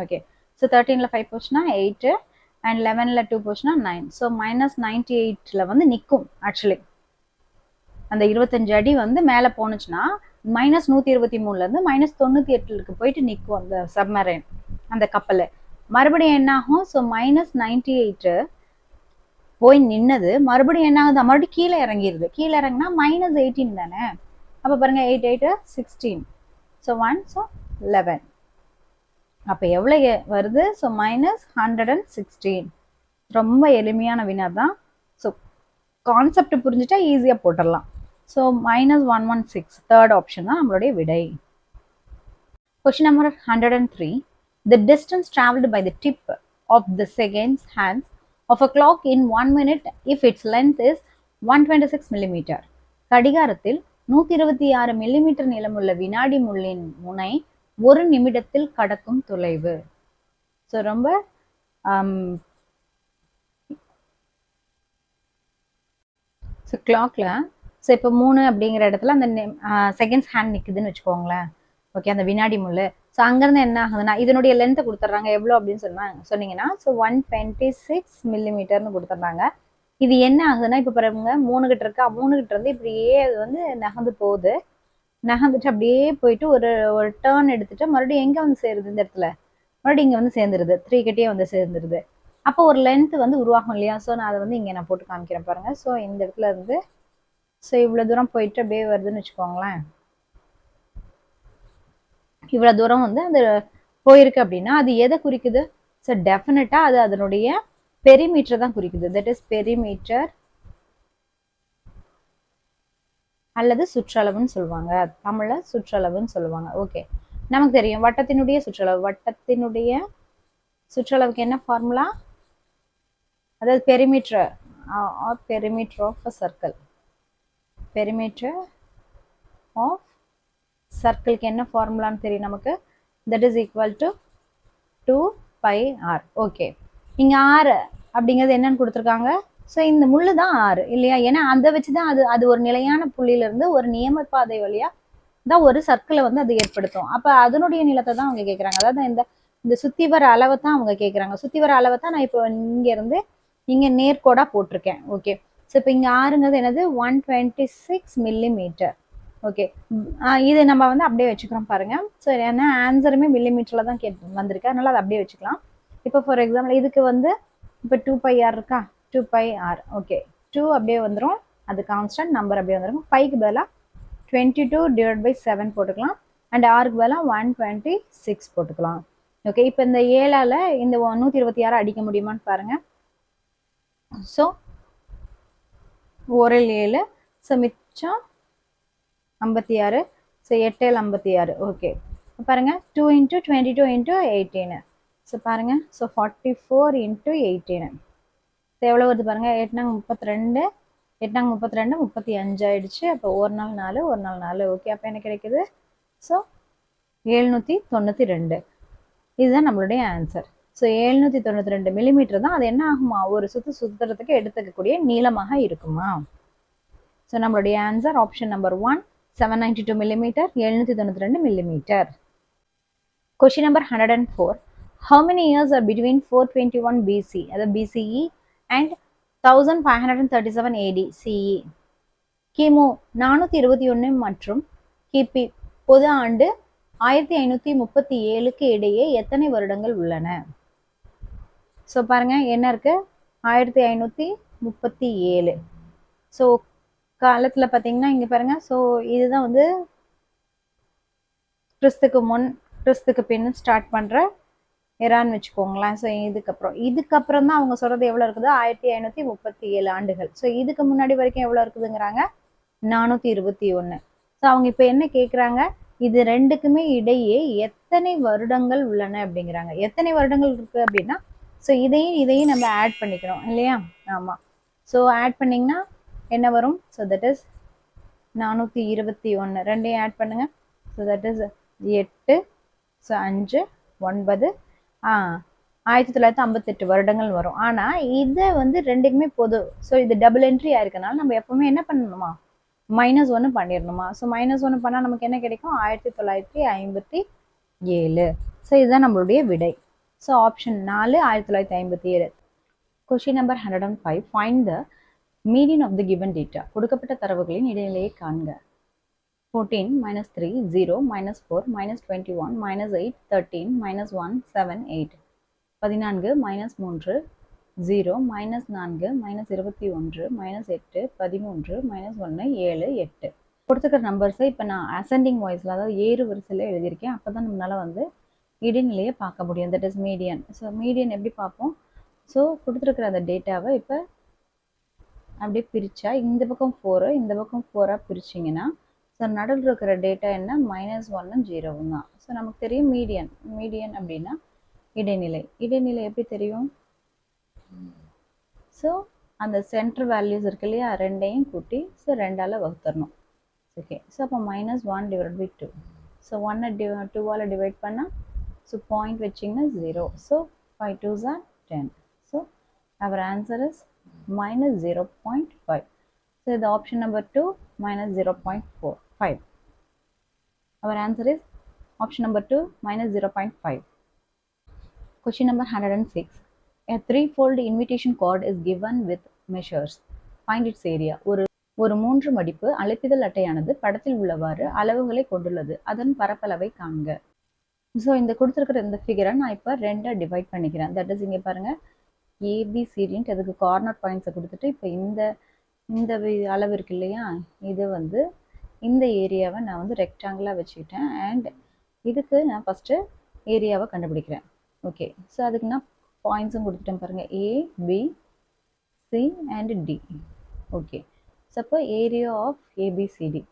ஓகே, ஸோ 13ல் 5 போச்சுன்னா 8 அண்ட் 11ல் 2 போச்சுன்னா 9. ஸோ -98ல் வந்து நிற்கும். ஆக்சுவலி அந்த 25 அடி வந்து மேலே போனுச்சுன்னா -123லேருந்து -98க்கு போயிட்டு நிற்கும் அந்த சப்மரைன், அந்த கப்பல். மறுபடியும் என்ன ஆகும், ஸோ -98 போய் நின்னது மறுபடியும் என்ன ஆகுது, மறுபடியும் கீழே இறங்கிடுது. கீழே இறங்கினா -18 தானே. அப்போ பாருங்க 8 8 16. So 1 so 11. அப்போ எவ்வளோ வருது, ஸோ -116. ரொம்ப எளிமையான வினா தான். ஸோ கான்செப்ட் புரிஞ்சுட்டா ஈஸியாக போட்டுடலாம். ஸோ -116, தேர்ட் ஆப்ஷன் தான் நம்மளுடைய விடை. Question number 103. The distance traveled by the tip of the seconds hands of a clock in 1 minute if its length is 126 millimeter. கடிகாரத்தில் 126 மில்லிமீட்டர் நீளமுள்ள வினாடி முள்ளின் முனை 1 நிமிடத்தில் கடக்கும் தொலைவு. ஸோ ரொம்ப ஸோ கிளாக்ல ஸோ இப்போ 3 அப்படிங்கிற இடத்துல அந்த செகண்ட்ஸ் ஹேண்ட் நிற்குதுன்னு வச்சுக்கோங்களேன். ஓகே, அந்த வினாடி முள். ஸோ அங்கேருந்து என்ன ஆகுதுன்னா இதனுடைய லென்த்தை கொடுத்துட்றாங்க எவ்வளோ அப்படின்னு சொன்னீங்கன்னா ஸோ 126 மில்லிமீட்டர்னு கொடுத்துட்றாங்க. இது என்ன ஆகுதுன்னா இப்போ பாருங்க 3 கிட்ட இருக்கா, 3 கிட்ட இருந்து இப்படியே அது வந்து நகர்ந்து போகுது. நகர்ந்துட்டு அப்படியே போயிட்டு ஒரு டேர்ன் எடுத்துட்டு மறுபடியும் எங்கே வந்து சேருது, இந்த இடத்துல மறுபடியும் இங்கே வந்து சேர்ந்துருது, 3 கிட்டே வந்து சேர்ந்துருது. அப்போ ஒரு லென்த் வந்து உருவாகும் இல்லையா? ஸோ நான் அதை வந்து இங்கே நான் போட்டு காமிக்கிறேன் பாருங்க. ஸோ இந்த இடத்துல இருந்து ஸோ இவ்வளோ தூரம் போயிட்டு அப்படியே வருதுன்னு வச்சுக்கோங்களேன். இவ்வளோ தூரம் வந்து அந்த போயிருக்கு அப்படின்னா அது எதை குறிக்குது? ஸோ டெஃபினட்டாக அது அதனுடைய பெரிமீட்டர் தான் குறிக்குது. தட் இஸ் பெரிமீட்டர் அல்லது சுற்றளவுன்னு சொல்லுவாங்க. தமிழில் சுற்றளவுன்னு சொல்லுவாங்க. ஓகே, நமக்கு தெரியும் வட்டத்தினுடைய சுற்றளவு. வட்டத்தினுடைய சுற்றளவுக்கு என்ன ஃபார்முலா? அதாவது perimeter of a circle. Perimeter of சர்க்கிளுக்கு என்ன ஃபார்முலான்னு தெரியும் நமக்கு. That is equal to 2πr. Okay, இங்கே r அப்படிங்கிறது என்னன்னு கொடுத்துருக்காங்க, ஸோ இந்த முள்ளு தான் 6 இல்லையா? ஏன்னா அதை வச்சு தான் அது ஒரு நிலையான புள்ளியிலிருந்து ஒரு நியம பாதை வழியா தான் ஒரு சர்க்கிளை வந்து அது ஏற்படுத்தும். அப்போ அதனுடைய நிலத்தை தான் அவங்க கேட்குறாங்க. அதாவது இந்த சுத்தி வர அளவை தான் அவங்க கேட்குறாங்க. சுத்தி வர அளவை தான் நான் இப்போ இங்க இருந்து இங்க நேர்கோடா போட்டிருக்கேன். ஓகே. ஸோ இப்போ இங்க ஆறுங்கிறது என்னது 126 மில்லிமீட்டர். ஓகே. இது நம்ம வந்து அப்படியே வச்சுக்கிறோம் பாருங்க. ஸோ ஏன்னா ஆன்சருமே மில்லிமீட்டர்ல தான் வந்திருக்கு, அதனால அதை அப்படியே வச்சுக்கலாம். இப்போ ஃபார் எக்ஸாம்பிள் இதுக்கு வந்து இப்போ 2πr இருக்கா, 2πr. ஓகே. 2 அப்படியே வந்துடும், அது கான்ஸ்டன்ட் நம்பர் அப்படியே வந்துடும். 5க்கு பதிலாக 22/7 போட்டுக்கலாம். அண்ட் ஆருக்கு பதிலாக 126 போட்டுக்கலாம். ஓகே. இப்போ இந்த 7ஆல இந்த 126 அடிக்க முடியுமான்னு பாருங்க. ஸோ 1 7, ஸோ மிச்சம் 56. ஸோ 8 56. ஓகே. பாருங்க 2 × 22 × 18. ஸோ பாருங்க, ஸோ 44 × 18. ஸோ எவ்வளோ வருது பாருங்க, 8 32, 8 32, 35 ஆயிடுச்சு. அப்போ 1 நாள் 4, 1 நாள் 4. ஓகே. அப்போ என்ன கிடைக்குது? ஸோ 792. இதுதான் நம்மளுடைய ஆன்சர். ஸோ 792 மில்லிமீட்டர் தான் அது என்ன ஆகுமா, ஒரு சுத்துறதுக்கு எடுத்துக்கக்கூடிய நீளமாக இருக்குமா? ஸோ நம்மளுடைய answer option number 1, 792 millimetre, 792 millimetre. Question number 104. How many years are between 421 BC, அதாவது BCE, and 1537 AD CE? கிமு 421 மற்றும் கிபி பொது ஆண்டு 1537க்கு இடையே எத்தனை வருடங்கள் உள்ளன? ஸோ பாருங்க என்ன இருக்கு, 1537. ஸோ காலத்தில் பார்த்தீங்கன்னா இங்கே பாருங்க, ஸோ இதுதான் வந்து கிறிஸ்துக்கு முன் கிறிஸ்துக்கு பின் ஸ்டார்ட் பண்ணுற எரான்னு வச்சுக்கோங்களேன். ஸோ இதுக்கப்புறம் தான் அவங்க சொல்கிறது எவ்வளோ இருக்குது, 1537 ஆண்டுகள். ஸோ இதுக்கு முன்னாடி வரைக்கும் எவ்வளோ இருக்குதுங்கிறாங்க, 421. ஸோ அவங்க இப்போ என்ன கேட்குறாங்க, இது ரெண்டுக்குமே இடையே எத்தனை வருடங்கள் உள்ளன அப்படிங்கிறாங்க. எத்தனை வருடங்கள் இருக்குது அப்படின்னா, ஸோ இதையும் நம்ம ஆட் பண்ணிக்கணும் இல்லையா? ஆமாம். ஸோ ஆட் பண்ணிங்கன்னா என்ன வரும், ஸோ தட் இஸ் 421. ரெண்டையும் ஆட் பண்ணுங்க. ஸோ தட் இஸ் 8, ஸோ 5, 9, 1958 வருடங்கள் வரும். ஆனால் இதை வந்து ரெண்டுக்குமே பொது. ஸோ இது டபுள் என்ட்ரி ஆயிருக்கனால நம்ம எப்பவுமே என்ன பண்ணணுமா, -1 பண்ணிடணுமா? ஸோ -1 பண்ணால் நமக்கு என்ன கிடைக்கும், 1957. ஸோ இதுதான் நம்மளுடைய விடை. So option 4, 1957. Question number 105. Find the median of the given data. கொடுக்கப்பட்ட தரவுகளின் இடைநிலையை காண்க. 14 - 3 0 - 4 - 21 - 8 13 - 1 7 8. 14 - 3 0 - 4 - 21 - 8 13 - 1 7 8. கொடுத்துக்கிற நம்பர்ஸை இப்போ நான் அசெண்டிங் வாய்ஸில், அதாவது ஏறு வரிசையில் எழுதியிருக்கேன். அப்போ தான் நம்மளால் வந்து இடைநிலையை பார்க்க முடியும். That is median. So median எப்படி பார்ப்போம், ஸோ கொடுத்துருக்குற அந்த டேட்டாவை இப்போ அப்படியே பிரித்தா இந்த பக்கம் 4, இந்த பக்கம் 4ஆக பிரிச்சிங்கன்னா, ஸோ நடுவில் இருக்கிற டேட்டா என்ன, -1ம் 0வும் தான். ஸோ நமக்கு தெரியும் மீடியன். மீடியன் அப்படின்னா இடைநிலை. இடைநிலை எப்படி தெரியும், ஸோ அந்த சென்டர் வேல்யூஸ் இருக்கு இல்லையா, ரெண்டையும் கூட்டி ஸோ 2ஆல் வகுத்தரணும். ஓகே. ஸோ அப்போ -1 / 2. ஸோ 1 2ஆல் டிவைட் பண்ணால், ஸோ பாயிண்ட் வச்சிங்கன்னா 0. So 5 2s are 10. So our answer is -0.5. So the option number 2, -0.5. Our answer is option number 2, -0.5. Question number 106. A threefold invitation card is given with measures. Find its area. ஒரு 3 மடிப்பு அழைப்பிதழ் அட்டையானது படத்தில் உள்ளவாறு அளவுகளை கொண்டுள்ளது. அதன் பரப்பளவை காண்க. ஸோ இந்த கொடுத்துருக்கிற இந்த ஃபிகரை நான் இப்போ 2ஆக டிவைட் பண்ணிக்கிறேன். தட் இஸ் இங்கே பாருங்கள், ஏபிசிடின்ட்டு அதுக்கு கார்னர் பாயிண்ட்ஸை கொடுத்துட்டு இப்போ இந்த அளவு இருக்கு இல்லையா, இது வந்து இந்த ஏரியாவை நான் வந்து ரெக்டாங்கிளாக வச்சுக்கிட்டேன். அண்ட் இதுக்கு நான் ஃபஸ்ட்டு ஏரியாவை கண்டுபிடிக்கிறேன். ஓகே. ஸோ அதுக்கு நான் பாயிண்ட்ஸும் கொடுத்துட்டேன் பாருங்கள், A B C and D. Okay. So அப்போ ஏரியா ஆஃப் ஏபிசிடி.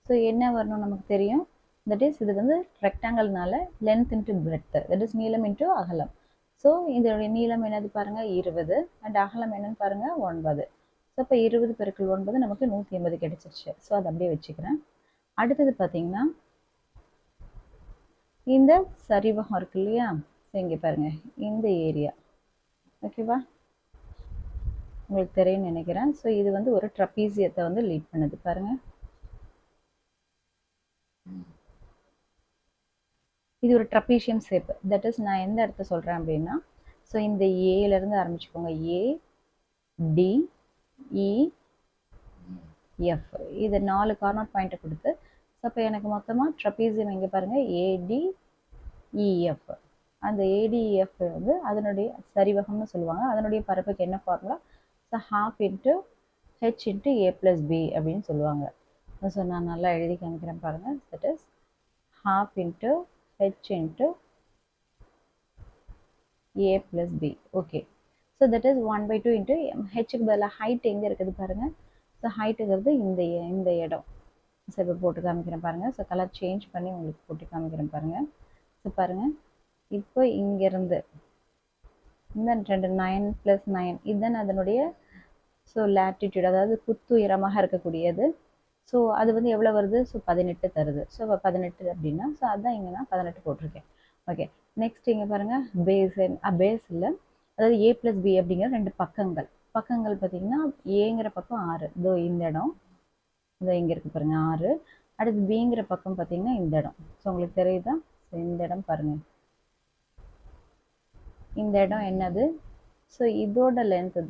ஸோ என்ன வரணும் நமக்கு தெரியும், தட் இஸ் இது வந்து ரெக்டாங்கிள்னால length into breadth, that is நீளம் இன்ட்டு அகலம். ஸோ இதனுடைய நீளம் என்னது பாருங்கள் 20, அண்ட் அகலம் என்னன்னு பாருங்கள் 9. ஸோ இப்போ 20 × 9 நமக்கு 180 கிடைச்சிருச்சு. ஸோ அதை அப்படியே வச்சுக்கிறேன். அடுத்தது பார்த்தீங்கன்னா இந்த சரிவகம் இருக்கு இல்லையா, ஸோ இங்கே பாருங்கள் இந்த ஏரியா. ஓகேவா, உங்களுக்கு தெரியும்னு நினைக்கிறேன். ஸோ இது வந்து ஒரு ட்ரப்பீசியத்தை வந்து லீட் பண்ணுது பாருங்க. இது ஒரு ட்ரப்பீசியம் ஷேப். தட் இஸ் நான் எந்த இடத்த சொல்கிறேன் அப்படின்னா, ஸோ இந்த ஏலேருந்து ஆரம்பிச்சுக்கோங்க. ஏ, டி, இ, எஃப். இது 4 கார்னர் பாயிண்ட்டை கொடுத்து, ஸோ அப்போ எனக்கு மொத்தமாக ட்ரப்பீசியம் இங்கே பாருங்கள் ஏடிஇஎஃப். அந்த ஏடிஇஎஃப் வந்து அதனுடைய சரிவகம்னு சொல்லுவாங்க. அதனுடைய பரப்புக்கு என்ன formula? So half into h into a plus b அப்படின்னு சொல்லுவாங்க. ஸோ நான் நல்லா எழுதி காமிக்கிறேன் பாருங்கள். That is half into h into a plus b. Okay, so that is 1/2 into h க்கு பதிலா height எங்க இருக்குது பாருங்க. ஸோ ஹைட்டுங்கிறது இந்த இடம். ஸோ இப்போ போட்டு காமிக்கிறேன் பாருங்க. ஸோ கலர் சேஞ்ச் பண்ணி உங்களுக்கு போட்டு காமிக்கிறேன் பாருங்க. ஸோ பாருங்க, இப்போ இங்கேருந்து இந்த 9 + 9 இதுதான் அதனுடைய ஸோ லேட்டிடியூட், அதாவது குத்துயரமாக இருக்கக்கூடியது. ஸோ அது வந்து எவ்வளோ வருது? ஸோ 18 தருது. ஸோ 18 அப்படின்னா ஸோ அதான் இங்கே நான் 18 போட்டிருக்கேன். ஓகே, நெக்ஸ்ட் இங்கே பாருங்கள் பேஸ் இல்லை, அதாவது ஏ ப்ளஸ் பி அப்படிங்கிற 2 பக்கங்கள் பார்த்தீங்கன்னா ஏங்கிற பக்கம் 6, இதோ இந்த இடம், இதோ இங்கே இருக்குது பாருங்கள் 6. அடுத்து பிங்கிற பக்கம் பார்த்தீங்கன்னா இந்த இடம். ஸோ உங்களுக்கு தெரியுதா? ஸோ இந்த இடம் பாருங்கள், இந்த இடம் என்னது? ஸோ இதோட லென்த்து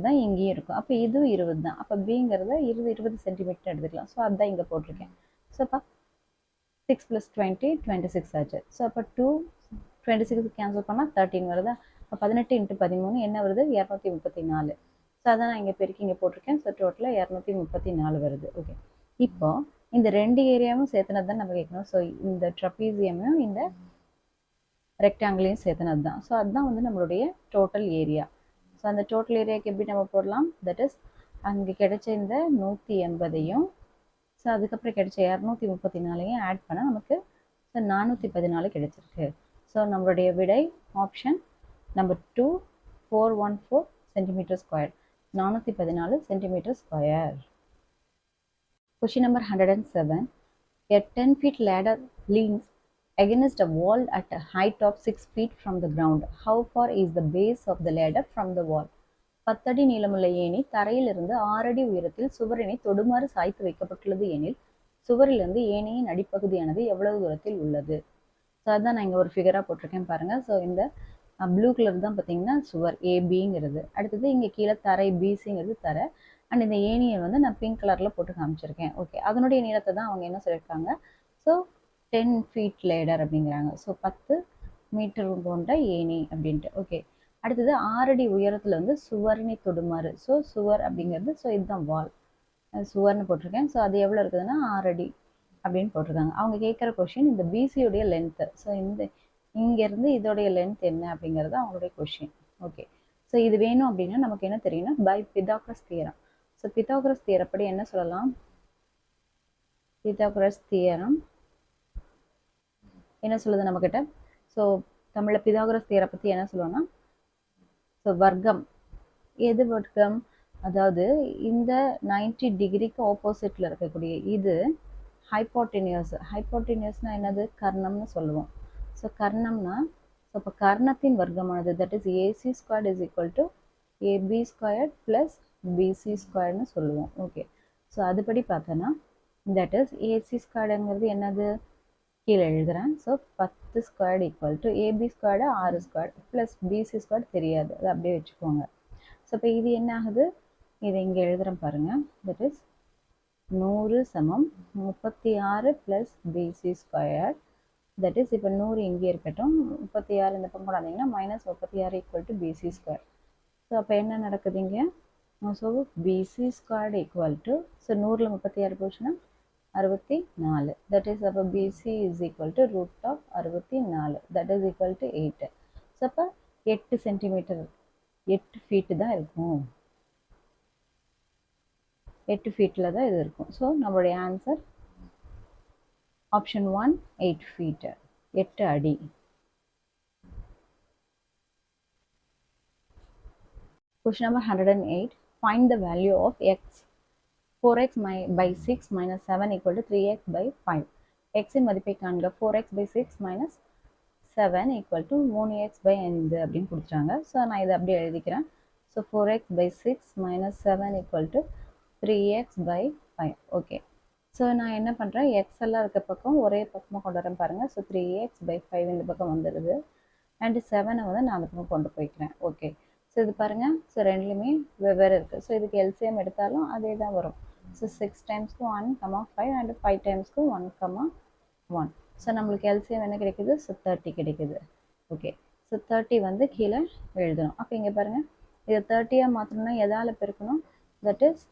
தான் இங்கேயும் இருக்கும். அப்போ இதுவும் 20 தான். அப்போ பிங்கிறத 20 சென்டிமீட்டர் எடுத்துக்கலாம். ஸோ அதுதான் இங்கே போட்டிருக்கேன். ஸோ அப்போ 6 + 20 26 ஆச்சு. ஸோ அப்போ 26 கேன்சல் பண்ணால் 13 வருதா? அப்போ 18 × 13 என்ன வருது? 234. ஸோ அதான் நான் இங்கே பெருக்கி இங்கே போட்டிருக்கேன். ஸோ டோட்டலாக 234 வருது. ஓகே, இப்போ இந்த 2 ஏரியாவும் சேர்த்துனது தான் நம்ம கேட்கணும். ஸோ இந்த ட்ரப்பீசியமும் இந்த ரெக்டாங்கிளையும் சேர்த்துனது தான். ஸோ அதுதான் வந்து நம்மளுடைய டோட்டல் ஏரியா. ஸோ அந்த டோட்டல் ஏரியாவுக்கு எப்படி நம்ம போடலாம்? தட் இஸ் அங்கே கிடைச்ச இந்த 180ஐயும் ஸோ அதுக்கப்புறம் கிடைச்ச 234ஐயும் ஆட் பண்ணால் நமக்கு ஸோ 414 கிடைச்சிருக்கு. ஸோ நம்மளுடைய விடை option number 2, 414 centimetre square, 414 centimetre square. Question number 107. A 10 feet ladder leans against a wall at a height of 6 feet from the ground. How far is the base of the ladder from the wall? 10 அடி நீளமுள்ள ஏணி தரையிலிருந்து 6 அடி உயரத்தில் சுவரினை தொடுமாறு சாய்த்து வைக்கப்பட்டுள்ளது எனில் சுவரிலிருந்து ஏணியின் அடிப்பகுதியானது எவ்வளவு தூரத்தில் உள்ளது? ஸோ அதான் நான் இங்கே ஒரு ஃபிகராக போட்டிருக்கேன் பாருங்கள். ஸோ இந்த ப்ளூ கலர் தான் பார்த்தீங்கன்னா சுவர் ஏபிங்கிறது. அடுத்தது இங்கே கீழே தரை பிசிங்கிறது தரை. அண்ட் இந்த ஏணியை வந்து நான் பிங்க் கலரில் போட்டு காமிச்சிருக்கேன். ஓகே, அதனுடைய நீளத்தை தான் அவங்க என்ன சொல்லியிருக்காங்க? ஸோ 10 feet லேடர் அப்படிங்கிறாங்க. ஸோ 10 மீட்டர் கொண்ட ஏணி அப்படின்ட்டு. ஓகே, அடுத்தது 6 அடி உயரத்தில் வந்து சுவரினை தொடுமாறு. ஸோ சுவர் அப்படிங்கிறது ஸோ இதுதான் வால், சுவர்னு போட்டிருக்கேன். ஸோ அது எவ்வளோ இருக்குதுன்னா 6 அடி அப்படின்னு போட்டிருக்காங்க. அவங்க கேட்குற கொஷின் இந்த பிசியோடைய லென்த்து. ஸோ இங்கேருந்து இதோடைய லென்த் என்ன அப்படிங்கிறது அவங்களுடைய கொஷின். ஓகே, ஸோ இது வேணும் அப்படின்னா நமக்கு என்ன தெரியும்னா by Pythagoras theorem. So Pythagoras தியரப்படி என்ன சொல்லலாம்? பிதாகரஸ் தியரம் என்ன சொல்லுது நம்மக்கிட்ட? ஸோ தமிழில் பிதாகரஸ் தியரம் பற்றி என்ன சொல்லுவோம்னா, ஸோ வர்க்கம். எது வர்க்கம்? அதாவது இந்த 90 டிகிரிக்கு ஆப்போசிட்டில் இருக்கக்கூடிய இது ஹைப்போட்டினியஸ். ஹைப்போட்டினியஸ்னால் என்னது? கர்ணம்னு சொல்லுவோம். ஸோ கர்ணம்னா ஸோ இப்போ கர்ணத்தின் வர்க்கமானது that is AC² = AB² + BC² சொல்லுவோம். ஓகே, ஸோ அதுபடி பார்த்தோன்னா தட் இஸ் AC²ங்கிறது என்னது? கீழே எழுதுகிறேன். ஸோ 10² = AB² 6² + BC² தெரியாது, அது அப்படியே வச்சுக்கோங்க. ஸோ இப்போ இது என்ன ஆகுது? இதை இங்கே எழுதுகிறேன் பாருங்கள். That is 100 = 36 + BC². That is இப்போ 100 இங்கே இருக்கட்டும், 36 இந்த பக்கம் கொண்டாந்தீங்கன்னா -36 = BC². ஸோ அப்போ என்ன நடக்குதுங்க? ஸோ BC² = ஸோ 100ல் 36 போச்சுன்னா 64. தட் இஸ் அப்போ BC = √64. That is = 8. ஸோ அப்போ 8 சென்டிமீட்டர் 8 ஃபீட்டு தான் இருக்கும். 8 ஃபீட்டில் தான் இது இருக்கும். ஸோ நம்மளுடைய ஆன்சர் ஆப்ஷன் 1 8 feet, 8 அடி. Question number 108. Find the value of x. 4x by 6 minus 7 = 3x by 5. x இன் மதிப்பை காண்க. 4x by 6 minus 7 = 3x by 5 அப்படின்னு கொடுத்துட்டாங்க. ஸோ நான் இதை அப்படியே எழுதிக்கிறேன். So 4x by 6 minus 7 equal to 3x by 5. Okay, so நான் என்ன பண்ணுறேன், எக்ஸ் எல்லாம் இருக்க பக்கம் ஒரே பக்கமாக கொண்டு வரேன் பாருங்கள். ஸோ 3x by 5 இந்த பக்கம் வந்துடுது. அண்டு 7 வந்து நான் அந்த பக்கம் கொண்டு போய்க்கிறேன். ஓகே, ஸோ இது பாருங்கள், ஸோ ரெண்டுலேயுமே வெவ்வேறு இருக்குது. ஸோ இதுக்கு எல்சிஎம் எடுத்தாலும் அதே தான் வரும். So 6 டைம்ஸ்க்கு 1, 5 and 5 டைம்ஸ்க்கு 1, 1. ஸோ நம்மளுக்கு எல்சிஎம் என்ன கிடைக்குது, ஸோ 30 கிடைக்குது. ஓகே, ஸோ 30 வந்து கீழே எழுதணும். அப்போ இங்கே பாருங்கள், இதை 30யாக மாற்றணும்னா எதால் பெருக்கணும், தட் இஸ்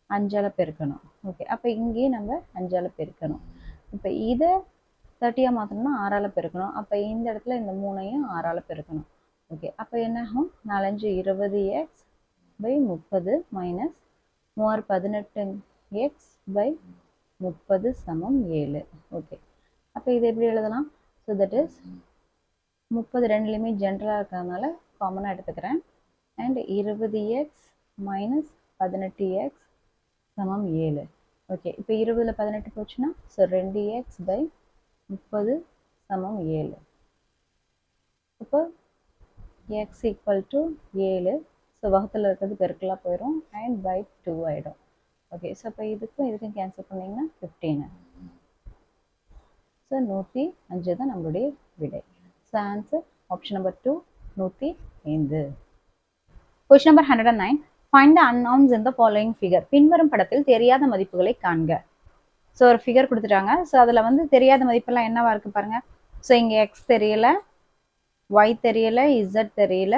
5ஆல் பெருக்கணும். ஓகே, அப்போ இங்கேயே நம்ம 5ஆல் பெருக்கணும். இப்போ இதை 30யாக மாற்றணும்னா 6ஆல் பெருக்கணும். அப்போ இந்த இடத்துல இந்த 3ஐயும் 6ஆல் பெருக்கணும். ஓகே, அப்போ என்ன ஆகும், 4 5 20x by 30 minus 3 18x by 30 சமம் 7. ஓகே, அப்போ இதை எப்படி எழுதலாம், ஸோ தட் இஸ் 30 ரெண்டுலேயுமே ஜென்ரலாக இருக்கிறதுனால காமனாக எடுத்துக்கிறேன். அண்ட் 20x மைனஸ் 18x சமம் 7. ஓகே, இப்போ 20ல் 18 போச்சுன்னா ஸோ 2x by 30 சமம் 7. இப்போ x ஈக்குவல் டு 7. ஸோ வகுத்தில் இருக்கிறது பெருக்கலாக போயிடும் அண்ட் by 2 ஆகிடும். ஓகே, ஸோ அப்போ இதுக்கும் கேன்சல் பண்ணிங்கன்னா 15. ஸோ 105 தான் நம்மளுடைய விடை. So answer option number 2 105. Question number 109. Find the unknowns in the following figure. பின்வரும் படத்தில் தெரியாத மதிப்புகளை காண்க. ஸோ ஒரு ஃபிகர் கொடுத்துட்டாங்க. ஸோ அதில் வந்து தெரியாத மதிப்பெல்லாம் என்னவா இருக்கு பாருங்க. ஸோ இங்கே எக்ஸ் தெரியல, ஒய் தெரியல, இசட் தெரியல,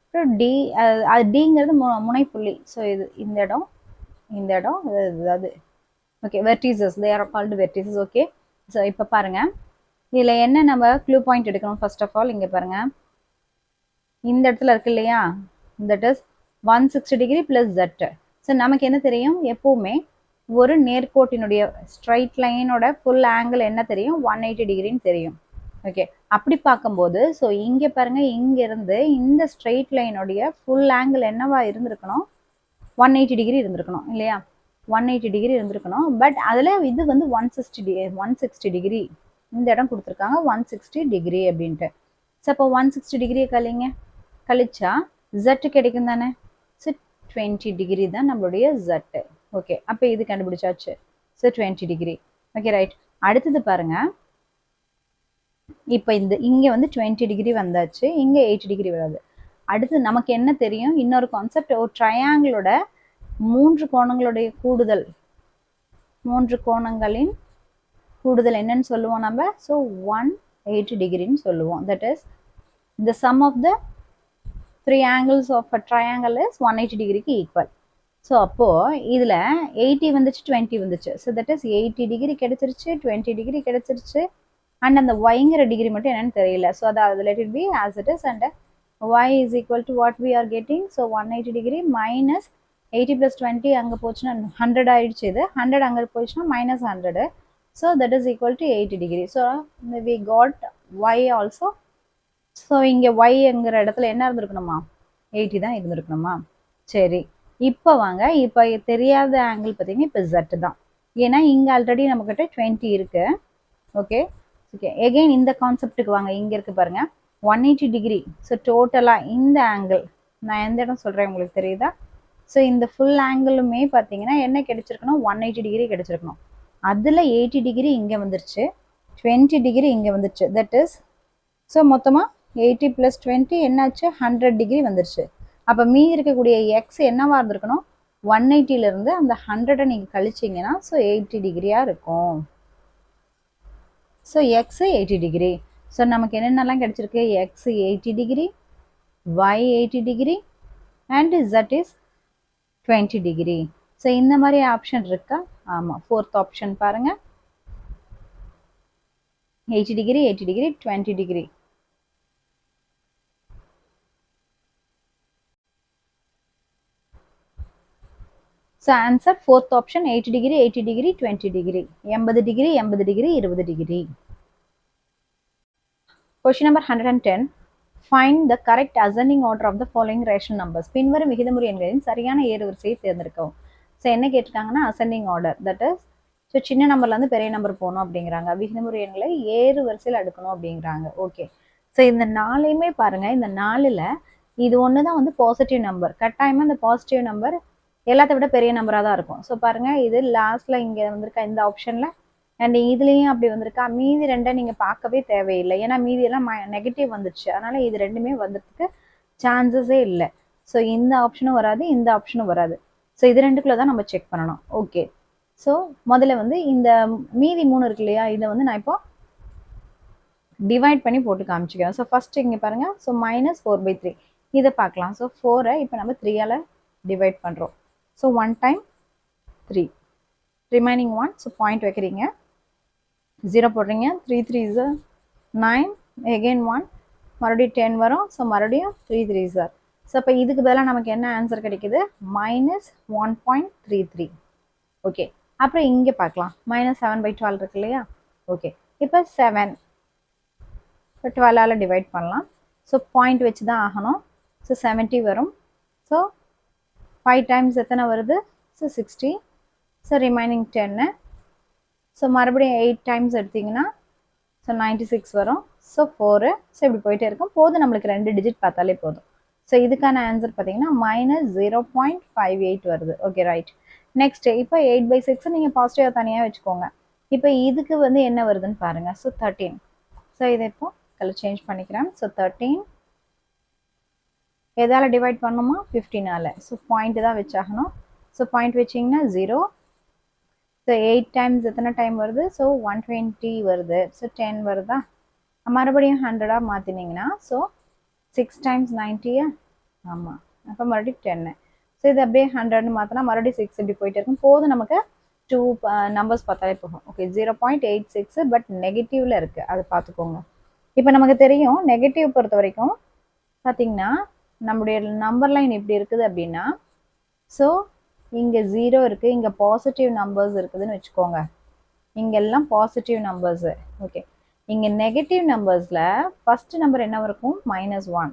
அப்புறம் டி, அது டிங்கிறது முனைப்புள்ளி. ஸோ இது இந்த இடம் அதாவது okay vertices, they are called vertices. Okay, so இப்போ பாருங்க, இதில் என்ன நம்ம க்ளூ பாயிண்ட் எடுக்கணும். ஃபர்ஸ்ட் ஆஃப் ஆல் இங்கே பாருங்க, இந்த இடத்துல இருக்கு இல்லையா, that is 160 degree plus Z. So நமக்கு என்ன தெரியும், எப்பவுமே ஒரு நேர்கோட்டினுடைய ஸ்ட்ரைட் லைனோட ஃபுல் ஆங்கிள் என்ன தெரியும், 180 டிகிரின்னு தெரியும். ஓகே, அப்படி பார்க்கும்போது ஸோ இங்கே பாருங்க, இங்கேருந்து இந்த ஸ்ட்ரைட் லைனுடைய ஃபுல் ஆங்கிள் என்னவா இருந்திருக்கணும், 180 டிகிரி இருந்திருக்கணும் இல்லையா, 180 டிகிரி இருந்திருக்கணும். பட் அதில் இது வந்து 160 டிகிரி இந்த இடம் கொடுத்துருக்காங்க, 160 டிகிரி அப்படின்ட்டு. ஸோ அப்போ 160 டிகிரியை கழிச்சா ஜெட் கிடைக்கும் தானே. ஸோ 20 டிகிரி தான் நம்மளுடைய ஜெட். ஓகே, அப்போ இது கண்டுபிடிச்சாச்சு. So 20 degree. ஓகே ரைட், அடுத்தது பாருங்க, இப்போ இங்கே வந்து 20 டிகிரி வந்தாச்சு, இங்கே 80 டிகிரி வராது. அடுத்து நமக்கு என்ன தெரியும், இன்னொரு கான்செப்ட், ஒரு ட்ரையாங்கிளோட 3 கோணங்களுடைய கூடுதல், 3 கோணங்களின் கூடுதல் என்னன்னு சொல்லுவோம் நம்ம, ஸோ 180 டிகிரின்னு சொல்லுவோம். That is the sum of the 3 angles of a triangle is 180 டிகிரிக்கு ஈக்குவல். ஸோ அப்போது இதில் 80 வந்துச்சு, 20 வந்துச்சு. ஸோ தட் இஸ் 80 டிகிரி கிடைச்சிருச்சு, 20 டிகிரி கிடைச்சிருச்சு. அண்ட் அந்த ஒய்ங்கிற டிகிரி மட்டும் என்னன்னு தெரியல. ஸோ அது let it be as it is, and y is equal to what we are getting. So 180 degree minus 80 + 20 அங்கே போச்சுன்னா 100 ஆயிடுச்சு. இது 100 அங்கே போயிடுச்சுன்னா minus 100. So that is equal to 80 degree. So we got y also. So இங்கே ஒய்ங்கிற இடத்துல என்ன இருந்திருக்கணுமா, 80 தான் இருந்திருக்கணுமா. சரி, இப்போ வாங்க, இப்போ தெரியாத ஆங்கிள் பார்த்தீங்கன்னா இப்போ ஜெட் தான். ஏன்னா இங்கே ஆல்ரெடி நம்மக்கிட்ட 20 இருக்கு. ஓகே ஓகே, எகெயின் இந்த கான்செப்டுக்கு வாங்க. இங்கே இருக்கு பாருங்க 180 டிகிரி. ஸோ டோட்டலாக இந்த ஆங்கிள் நான் எந்த இடம் சொல்கிறேன் உங்களுக்கு தெரியுதா. ஸோ இந்த ஃபுல் ஆங்கிளுமே பார்த்தீங்கன்னா என்ன கிடைச்சிருக்கணும், 180 டிகிரி கிடைச்சிருக்கணும். அதில் 80 டிகிரி இங்கே வந்துருச்சு, 20 டிகிரி இங்கே வந்துருச்சு. தட் இஸ் ஸோ மொத்தமாக 80 + 20 என்னாச்சு, 100 டிகிரி வந்துருச்சு. அப்போ மீதி இருக்கக்கூடிய எக்ஸ் என்னவா இருந்திருக்கணும், 180லேருந்து அந்த 100 நீங்கள் கழிச்சிங்கன்னா ஸோ 80 டிகிரியாக இருக்கும். So X 80 degree. ஸோ நமக்கு என்னென்னலாம் கிடைச்சிருக்கு, X 80 degree, Y 80 degree and Z is 20 degree. So இந்த மாதிரி ஆப்ஷன் இருக்கா, ஆமாம், 4th ஆப்ஷன் பாருங்கள், 80 degree, 80 degree, 20 degree. So answer 4th option 80 degree, 80 degree, 20 degree, 80 degree, 80 degree, 20 degree. Question number 110. Find the correct ascending order of the following rational numbers. பின்வரும் விகிதமுறு எண்களின் சரியான ஏறுவரிசையை தேர்ந்தெடுக்கவும். ஸோ என்ன கேட்டிருக்காங்கன்னா ascending order, that is so சின்ன நம்பர்லேருந்து பெரிய நம்பர் போகணும் அப்படிங்கிறாங்க. விகிதமுறு எண்களை ஏறு வரிசையில் அடுக்கணும் அப்படிங்கிறாங்க. ஓகே, ஸோ இந்த 4யுமே பாருங்கள், இந்த 4ல் இது ஒன்று தான் வந்து பாசிட்டிவ் நம்பர். கட்டாயமாக இந்த பாசிட்டிவ் நம்பர் எல்லாத்த விட பெரிய நம்பராக தான் இருக்கும். ஸோ பாருங்கள், இது லாஸ்ட்டில் இங்கே வந்திருக்க இந்த ஆப்ஷனில் அண்ட் இதுலேயும் அப்படி வந்திருக்கா. மீதி ரெண்டை நீங்கள் பார்க்கவே தேவையில்லை, ஏன்னா மீதி எல்லாம் நெகட்டிவ் வந்துடுச்சு. அதனால் இது ரெண்டுமே வந்ததுக்கு சான்சஸே இல்லை. ஸோ இந்த ஆப்ஷனும் வராது, இந்த ஆப்ஷனும் வராது. ஸோ இது ரெண்டுக்குள்ளே தான் நம்ம செக் பண்ணணும். ஓகே, ஸோ முதல்ல வந்து இந்த மீதி 3 இருக்கு இல்லையா, இதை வந்து நான் இப்போ டிவைட் பண்ணி போட்டு காமிச்சிக்கிறேன். ஸோ ஃபஸ்ட்டு இங்கே பாருங்கள், ஸோ -4/3 இதை பார்க்கலாம். ஸோ 4-ஐ இப்போ நம்ம 3ஆல் டிவைட் பண்ணுறோம். So 1 time 3, remaining 1. So point வைக்கிறீங்க, 0 போடுறீங்க, 3 3s 9, எகெயின் 1, மறுபடியும் 10 வரும். ஸோ மறுபடியும் 3 3s. ஸோ இப்போ இதுக்கு பதிலாக நமக்கு என்ன ஆன்சர் கிடைக்குது? -1.33. ஓகே, அப்புறம் இங்கே பார்க்கலாம், -7/12 இருக்கு இல்லையா. ஓகே, இப்போ 7 இப்போ 12ஆல் டிவைட் பண்ணலாம். ஸோ பாயிண்ட் வச்சு தான் ஆகணும். ஸோ 70 வரும். ஸோ 5 டைம்ஸ் எத்தனை வருது? ஸோ 60. So remaining 10. ஸோ மறுபடியும் 8 டைம்ஸ் எடுத்திங்கன்னா ஸோ 96 வரும். ஸோ 4. ஸோ இப்படி போயிட்டே இருக்கும். போதும், நம்மளுக்கு 2 டிஜிட் பார்த்தாலே போதும். ஸோ இதுக்கான ஆன்சர் பார்த்தீங்கன்னா -0.58 வருது. Okay, right. நெக்ஸ்ட்டு இப்போ 8/6 நீங்கள் பாசிட்டிவாக தனியாக வச்சுக்கோங்க. இப்போ இதுக்கு வந்து என்ன வருதுன்னு பாருங்கள். ஸோ 13. ஸோ இதை இப்போ கலர் சேஞ்ச் பண்ணிக்கிறேன். ஸோ 13 எதால் டிவைட் பண்ணுமா? 15ஆல். ஸோ பாயிண்ட் தான் வச்சாகணும். ஸோ பாயிண்ட் வச்சிங்கன்னா 0. ஸோ 8 டைம்ஸ் எத்தனை டைம் வருது? ஸோ 120 வருது. ஸோ 10 வருதா? மறுபடியும் 100ஆக மாற்றினீங்கன்னா ஸோ 6 டைம்ஸ் 90. ஆமாம், அப்போ மறுபடியும் 10. ஸோ இது அப்படியே 100ன்னு மாற்றினா மறுபடியும் 6 இப்படி போயிட்டே இருக்கும். போதும், நமக்கு 2 நம்பர்ஸ் பார்த்தாலே போகும். ஓகே, 0.86 பட் நெகட்டிவில் இருக்குது, அது பார்த்துக்கோங்க. இப்போ நமக்கு தெரியும் நெகட்டிவ் பொறுத்த வரைக்கும் பார்த்திங்கன்னா நம்முடைய நம்பர் லைன் எப்படி இருக்குது அப்படின்னா, ஸோ இங்கே 0 இருக்குது, இங்கே பாசிட்டிவ் நம்பர்ஸ் இருக்குதுன்னு வச்சுக்கோங்க. இங்கெல்லாம் பாசிட்டிவ் நம்பர்ஸு. ஓகே, இங்கே நெகட்டிவ் நம்பர்ஸில் ஃபஸ்ட்டு நம்பர் என்ன இருக்கும்? -1.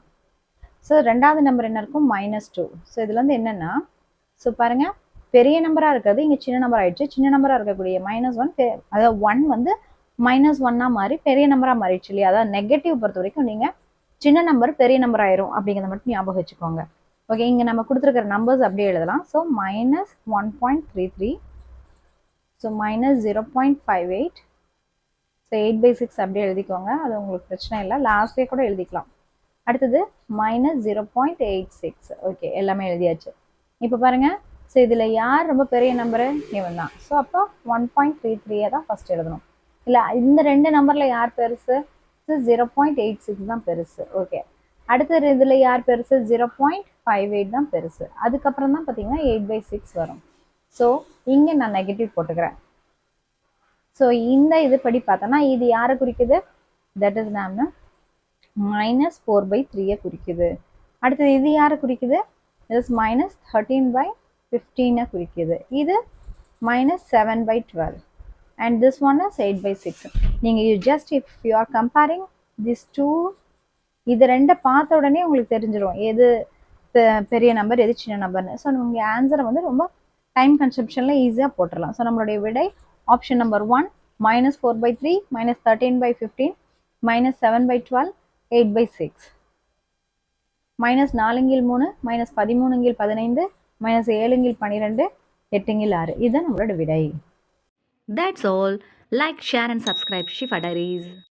ஸோ ரெண்டாவது நம்பர் என்ன இருக்கும்? -2. ஸோ இதில் வந்து என்னென்னா, ஸோ பாருங்கள், பெரிய நம்பராக இருக்கிறது இங்கே சின்ன நம்பர் ஆகிடுச்சு. சின்ன நம்பராக இருக்கக்கூடிய -1 அதாவது 1 வந்து -1ஆக மாறி பெரிய நம்பராக மாறிடுச்சு இல்லையா. அதாவது நெகட்டிவ் பொறுத்த வரைக்கும் நீங்கள் சின்ன நம்பர் பெரிய நம்பர் ஆயிரும் அப்படிங்கிறத மட்டும் ஞாபகம் வச்சுக்கோங்க. ஓகே, இங்கே நம்ம கொடுத்துருக்கிற நம்பர்ஸ் அப்படியே எழுதலாம். ஸோ -1.33, ஸோ -0.58, ஸோ 8/6 அப்படியே எழுதிக்கோங்க. அது உங்களுக்கு பிரச்சனை இல்லை, லாஸ்ட்லேயே கூட எழுதிக்கலாம். அடுத்தது -0.86. ஓகே, எல்லாமே எழுதியாச்சு. இப்போ பாருங்கள், ஸோ இதில் யார் ரொம்ப பெரிய நம்பரு? இவன் தான். ஸோ அப்போ 1.33 தான் ஃபஸ்ட் எழுதணும். இல்லை, இந்த 2 நம்பரில் யார் பெருசு? ஸோ 0.86 தான் பெருசு. ஓகே, அடுத்த இதில் யார் பெருசு? 0.58 தான் பெருசு. அதுக்கப்புறம் தான் பார்த்தீங்கன்னா 8/6 வரும். ஸோ இங்கே நான் நெகட்டிவ் போட்டுக்கிறேன். ஸோ இந்த இது படி பார்த்தோன்னா இது யாரை குறிக்குது? தட் இஸ் நாம் -4/3 குறிக்குது. அடுத்தது இது யாரை குறிக்குது? இஸ் -13/15 குறிக்குது. இது -7/12 and this one is 8/6. நீங்கள் just if you are comparing these two, இது ரெண்டை பார்த்த உடனே உங்களுக்கு தெரிஞ்சிடும் எது பெரிய நம்பர் எது சின்ன நம்பர்னு. ஸோ உங்கள் ஆன்சரை வந்து ரொம்ப டைம் கன்சப்ஷனில் ஈஸியாக போட்டுடலாம். ஸோ நம்மளுடைய விடை ஆப்ஷன் நம்பர் 1 -4/3, -13/15, -7/12, 8/6. -4/3, -13/15, -7/12, 8/6. இதுதான் நம்மளோட விடை. That's all. Like, share and subscribe Shifa Diaries.